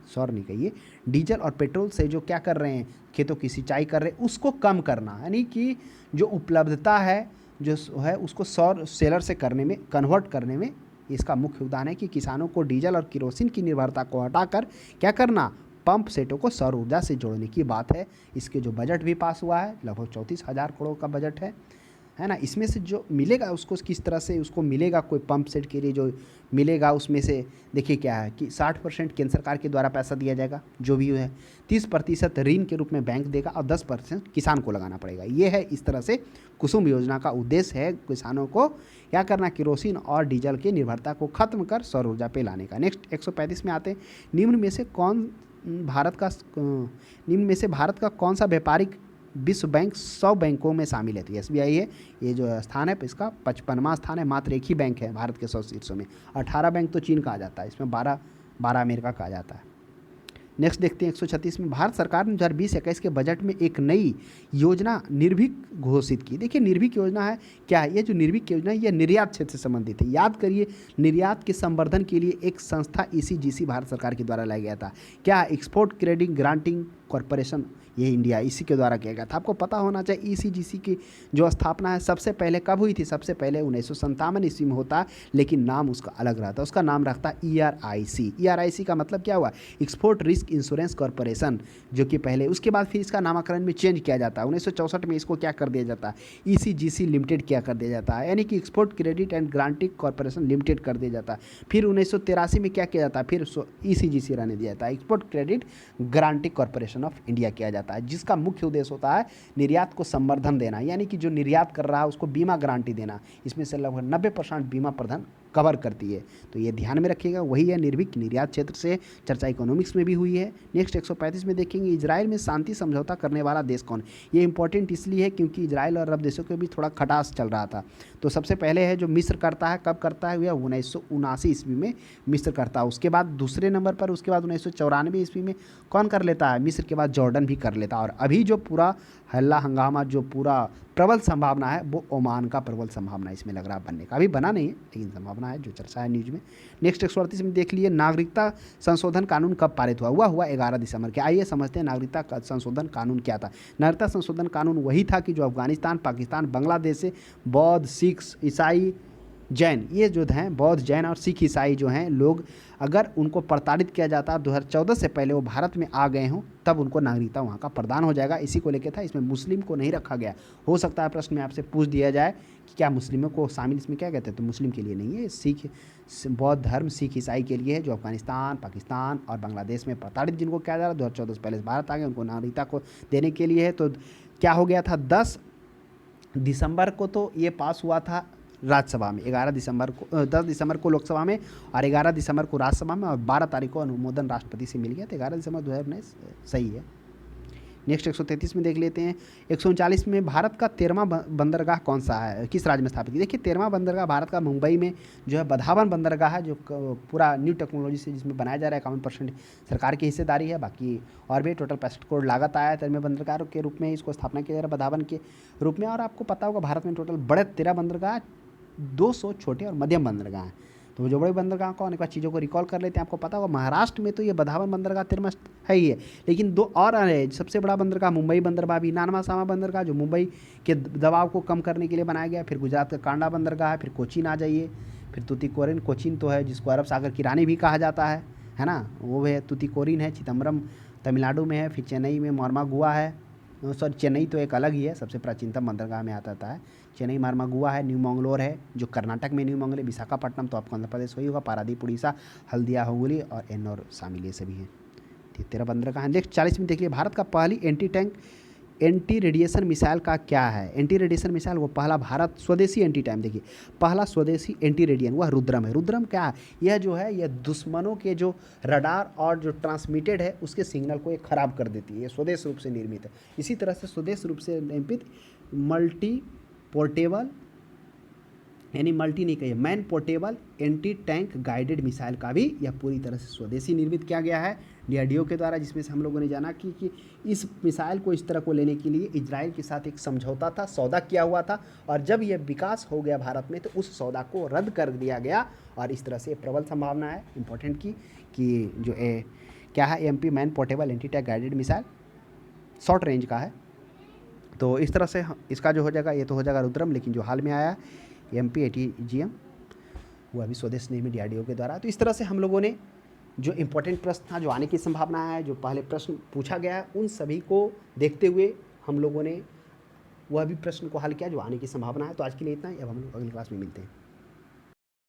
सौर नहीं कहिए, डीजल और पेट्रोल से जो क्या कर रहे हैं, खेतों की सिंचाई कर रहे हैं, उसको कम करना, यानी कि जो उपलब्धता है जो है उसको सौर सेलर से करने में, कन्वर्ट करने में इसका मुख्य योगदान है कि किसानों को डीजल और किरोसिन की निर्भरता को हटाकर क्या करना, पंप सेटों को सौर ऊर्जा से जोड़ने की बात है। इसके जो बजट भी पास हुआ है, लगभग 34,000 करोड़ का बजट है ना। इसमें से जो मिलेगा उसको किस तरह से उसको मिलेगा, कोई पंप सेट के लिए जो मिलेगा उसमें से देखिए क्या है कि 60% केंद्र सरकार के द्वारा पैसा दिया जाएगा, जो भी है 30% ऋण के रूप में बैंक देगा और 10% किसान को लगाना पड़ेगा। ये है, इस तरह से कुसुम योजना का उद्देश्य है किसानों को क्या करना, केरोसिन और डीजल की निर्भरता को खत्म कर सौर ऊर्जा पे लाने का। नेक्स्ट 135 में आते हैं, निम्न में से भारत का कौन सा व्यापारिक विश्व बैंक 100 बैंकों में शामिल है। तो SBI है, ये जो स्थान है इसका 55वां स्थान है। मात्र एक ही बैंक है भारत के 100 शीर्षों में। 18 बैंक तो चीन कहा जाता है, इसमें 12 अमेरिका कहा जाता है। नेक्स्ट देखते हैं 136 में, भारत सरकार ने 2020-21 के बजट में एक नई योजना निर्भीक घोषित की। देखिए निर्भीक योजना है क्या है? ये जो निर्भीक योजना है ये निर्यात क्षेत्र से संबंधित है। याद करिए, निर्यात के संवर्धन के लिए एक संस्था ECGC भारत सरकार के द्वारा लाया गया था। क्या? एक्सपोर्ट क्रेडिट ग्रांटिंग कॉरपोरेशन, ये इंडिया इसी के द्वारा किया गया था। आपको पता होना चाहिए ECGC की जो स्थापना है सबसे पहले कब हुई थी? सबसे पहले 1957 ईस्वी में होता है, लेकिन नाम उसका अलग रहता है। उसका नाम रखता है ERIC। ERIC का मतलब क्या हुआ? एक्सपोर्ट रिस्क इंश्योरेंस कॉरपोरेशन, जो कि पहले, उसके बाद फिर इसका नामकरण में चेंज किया जाता है। 1964 में इसको क्या कर दिया जाता है? ECGC लिमिटेड क्या कर दिया जाता है, यानी कि export credit and granting corporation limited कर दिया जाता है। फिर 1983 में क्या किया जाता है? फिर ECGC रहने दिया जाता है, export credit granting corporation of India किया जाता है, जिसका मुख्य उद्देश्य होता है निर्यात को संवर्धन देना, यानी कि जो निर्यात कर रहा है उसको बीमा गारंटी देना। इसमें से लगभग 90% बीमा प्रदान कवर करती है। तो ये ध्यान में रखिएगा, वही है निर्भीक। निर्यात क्षेत्र से चर्चा इकोनॉमिक्स में भी हुई है। नेक्स्ट 135 में देखेंगे, इजराइल में शांति समझौता करने वाला देश कौन? ये इंपॉर्टेंट इसलिए है क्योंकि इजराइल और अरब देशों के बीच थोड़ा खटास चल रहा था। तो सबसे पहले है जो मिस्र करता है, कब करता है? यह 1979 ईस्वी में मिस्र करता है। उसके बाद दूसरे नंबर पर, उसके बाद 1994 ईस्वी में कौन कर लेता है? मिस्र के बाद जॉर्डन भी कर लेता है। और अभी जो पूरा हल्ला हंगामा, जो पूरा प्रबल संभावना है, वो ओमान का प्रबल संभावना इसमें लग रहा है बनने का। अभी बना नहीं है लेकिन संभावना है, जो चर्चा है न्यूज में। नेक्स्ट 138 में देख लिए, नागरिकता संशोधन कानून कब पारित हुआ? हुआ 11 दिसंबर के। आइए समझते हैं नागरिकता संशोधन कानून क्या था। नागरिकता संशोधन कानून वही था कि जो अफगानिस्तान, पाकिस्तान, बांग्लादेश से बौद्ध, सिख, ईसाई, जैन, ये जो हैं बौद्ध, जैन और सिख, ईसाई जो हैं लोग, अगर उनको प्रताड़ित किया जाता 2014 से पहले वो भारत में आ गए हों, तब उनको नागरिकता वहाँ का प्रदान हो जाएगा। इसी को लेकर था, इसमें मुस्लिम को नहीं रखा गया। हो सकता है प्रश्न में आपसे पूछ दिया जाए कि क्या मुस्लिमों को शामिल इसमें क्या कहते हैं? तो मुस्लिम के लिए नहीं है, सिख, बौद्ध धर्म, सिख, ईसाई के लिए है, जो अफगानिस्तान, पाकिस्तान और बांग्लादेश में प्रताड़ित जिनको किया जा रहा है, 2014 से पहले भारत आ गए, उनको नागरिकता को देने के लिए है। तो क्या हो गया था, 10 दिसंबर को तो ये पास हुआ था राज्यसभा में, 10 दिसंबर को लोकसभा में और 11 दिसंबर को राज्यसभा में, और 12 तारीख को अनुमोदन राष्ट्रपति से मिल गया। तो 11 दिसंबर 2019 सही है। नेक्स्ट 133 में देख लेते हैं, 139 में, भारत का 13वां बंदरगाह कौन सा है, किस राज्य में स्थापित? देखिए 13वां बंदरगाह भारत का मुंबई में जो है बधावन बंदरगाह है, जो पूरा न्यू टेक्नोलॉजी से जिसमें बनाया जा रहा है। 51% सरकार की हिस्सेदारी है, बाकी और भी टोटल 65 करोड़ लागत आया है 13वें बंदरगाह के रूप में इसको स्थापना किया जा रहा है बधावन के रूप में। और आपको पता होगा भारत में टोटल बड़े 13 बंदरगाह, 200 छोटे और मध्यम बंदरगाह हैं। तो जो बड़े बंदरगाह को अनेक चीज़ों को रिकॉल कर लेते हैं। आपको पता होगा महाराष्ट्र में तो ये बधावन बंदरगाह 13वां है ही है, लेकिन 2 और है। सबसे बड़ा बंदरगाह मुंबई बंदरगाह भी 99वां बंदरगाह, जो मुंबई के दबाव को कम करने के लिए बनाया गया। फिर गुजरात का कांडा बंदरगाह है। फिर कोचीन आ जाइए, फिर तुतीकोरिन, कोचीन तो है जिसको अरब सागर की रानी भी कहा जाता है ना, वो है तुतीकोरिन है। चिदम्बरम तमिलनाडु में है। फिर चेन्नई में मोर्मागुआ है, सॉरी चेन्नई तो एक अलग ही है, सबसे प्राचीनतम बंदरगाह में आता है। चेन्नई, मोर्मागुआ है। न्यू मंगलोर है जो कर्नाटक में, न्यू मंगलोर, विशाखापट्टनम तो आपको आंध्र प्रदेश वही होगा, पारादीप उड़ीसा, हल्दिया हुगली और एन्नौर शामिल, ये सभी हैं। 13 बंदरगाह हैं। नेक्स्ट 40 में देख लिया, भारत का पहली एंटी रेडिएशन मिसाइल का क्या है? एंटी रेडिएशन मिसाइल, वो पहला भारत स्वदेशी एंटी टाइम, देखिए पहला स्वदेशी एंटी रेडियन वह रुद्रम है। रुद्रम क्या है? यह जो है यह दुश्मनों के जो रडार और जो ट्रांसमिटेड है उसके सिग्नल को ये खराब कर देती है। ये स्वदेश रूप से निर्मित है। इसी तरह से स्वदेश रूप से निर्मित मल्टी पोर्टेबल, यानी मल्टी नहीं कहिए, man portable anti tank guided missile का भी यह पूरी तरह से स्वदेशी निर्मित किया गया है DRDO के द्वारा, जिसमें से हम लोगों ने जाना कि इस मिसाइल को इस तरह को लेने के लिए इजराइल के साथ एक समझौता था, सौदा किया हुआ था, और जब यह विकास हो गया भारत में तो उस सौदा को रद्द कर दिया गया। और इस तरह से प्रबल संभावना है इम्पोर्टेंट की कि जो क्या है MP man portable anti tank guided missile short range का है। तो इस तरह से इसका जो हो जाएगा, ये तो हो जाएगा रुद्रम, लेकिन जो हाल में आया MP ATGM वो अभी स्वदेश निर्मित DRDO के द्वारा। तो इस तरह से हम लोगों ने जो इम्पोर्टेंट प्रश्न था, जो आने की संभावना है, जो पहले प्रश्न पूछा गया है, उन सभी को देखते हुए हम लोगों ने वह भी प्रश्न को हल किया जो आने की संभावना है। तो आज के लिए इतना ही, अब हम लोग अगली क्लास में मिलते हैं।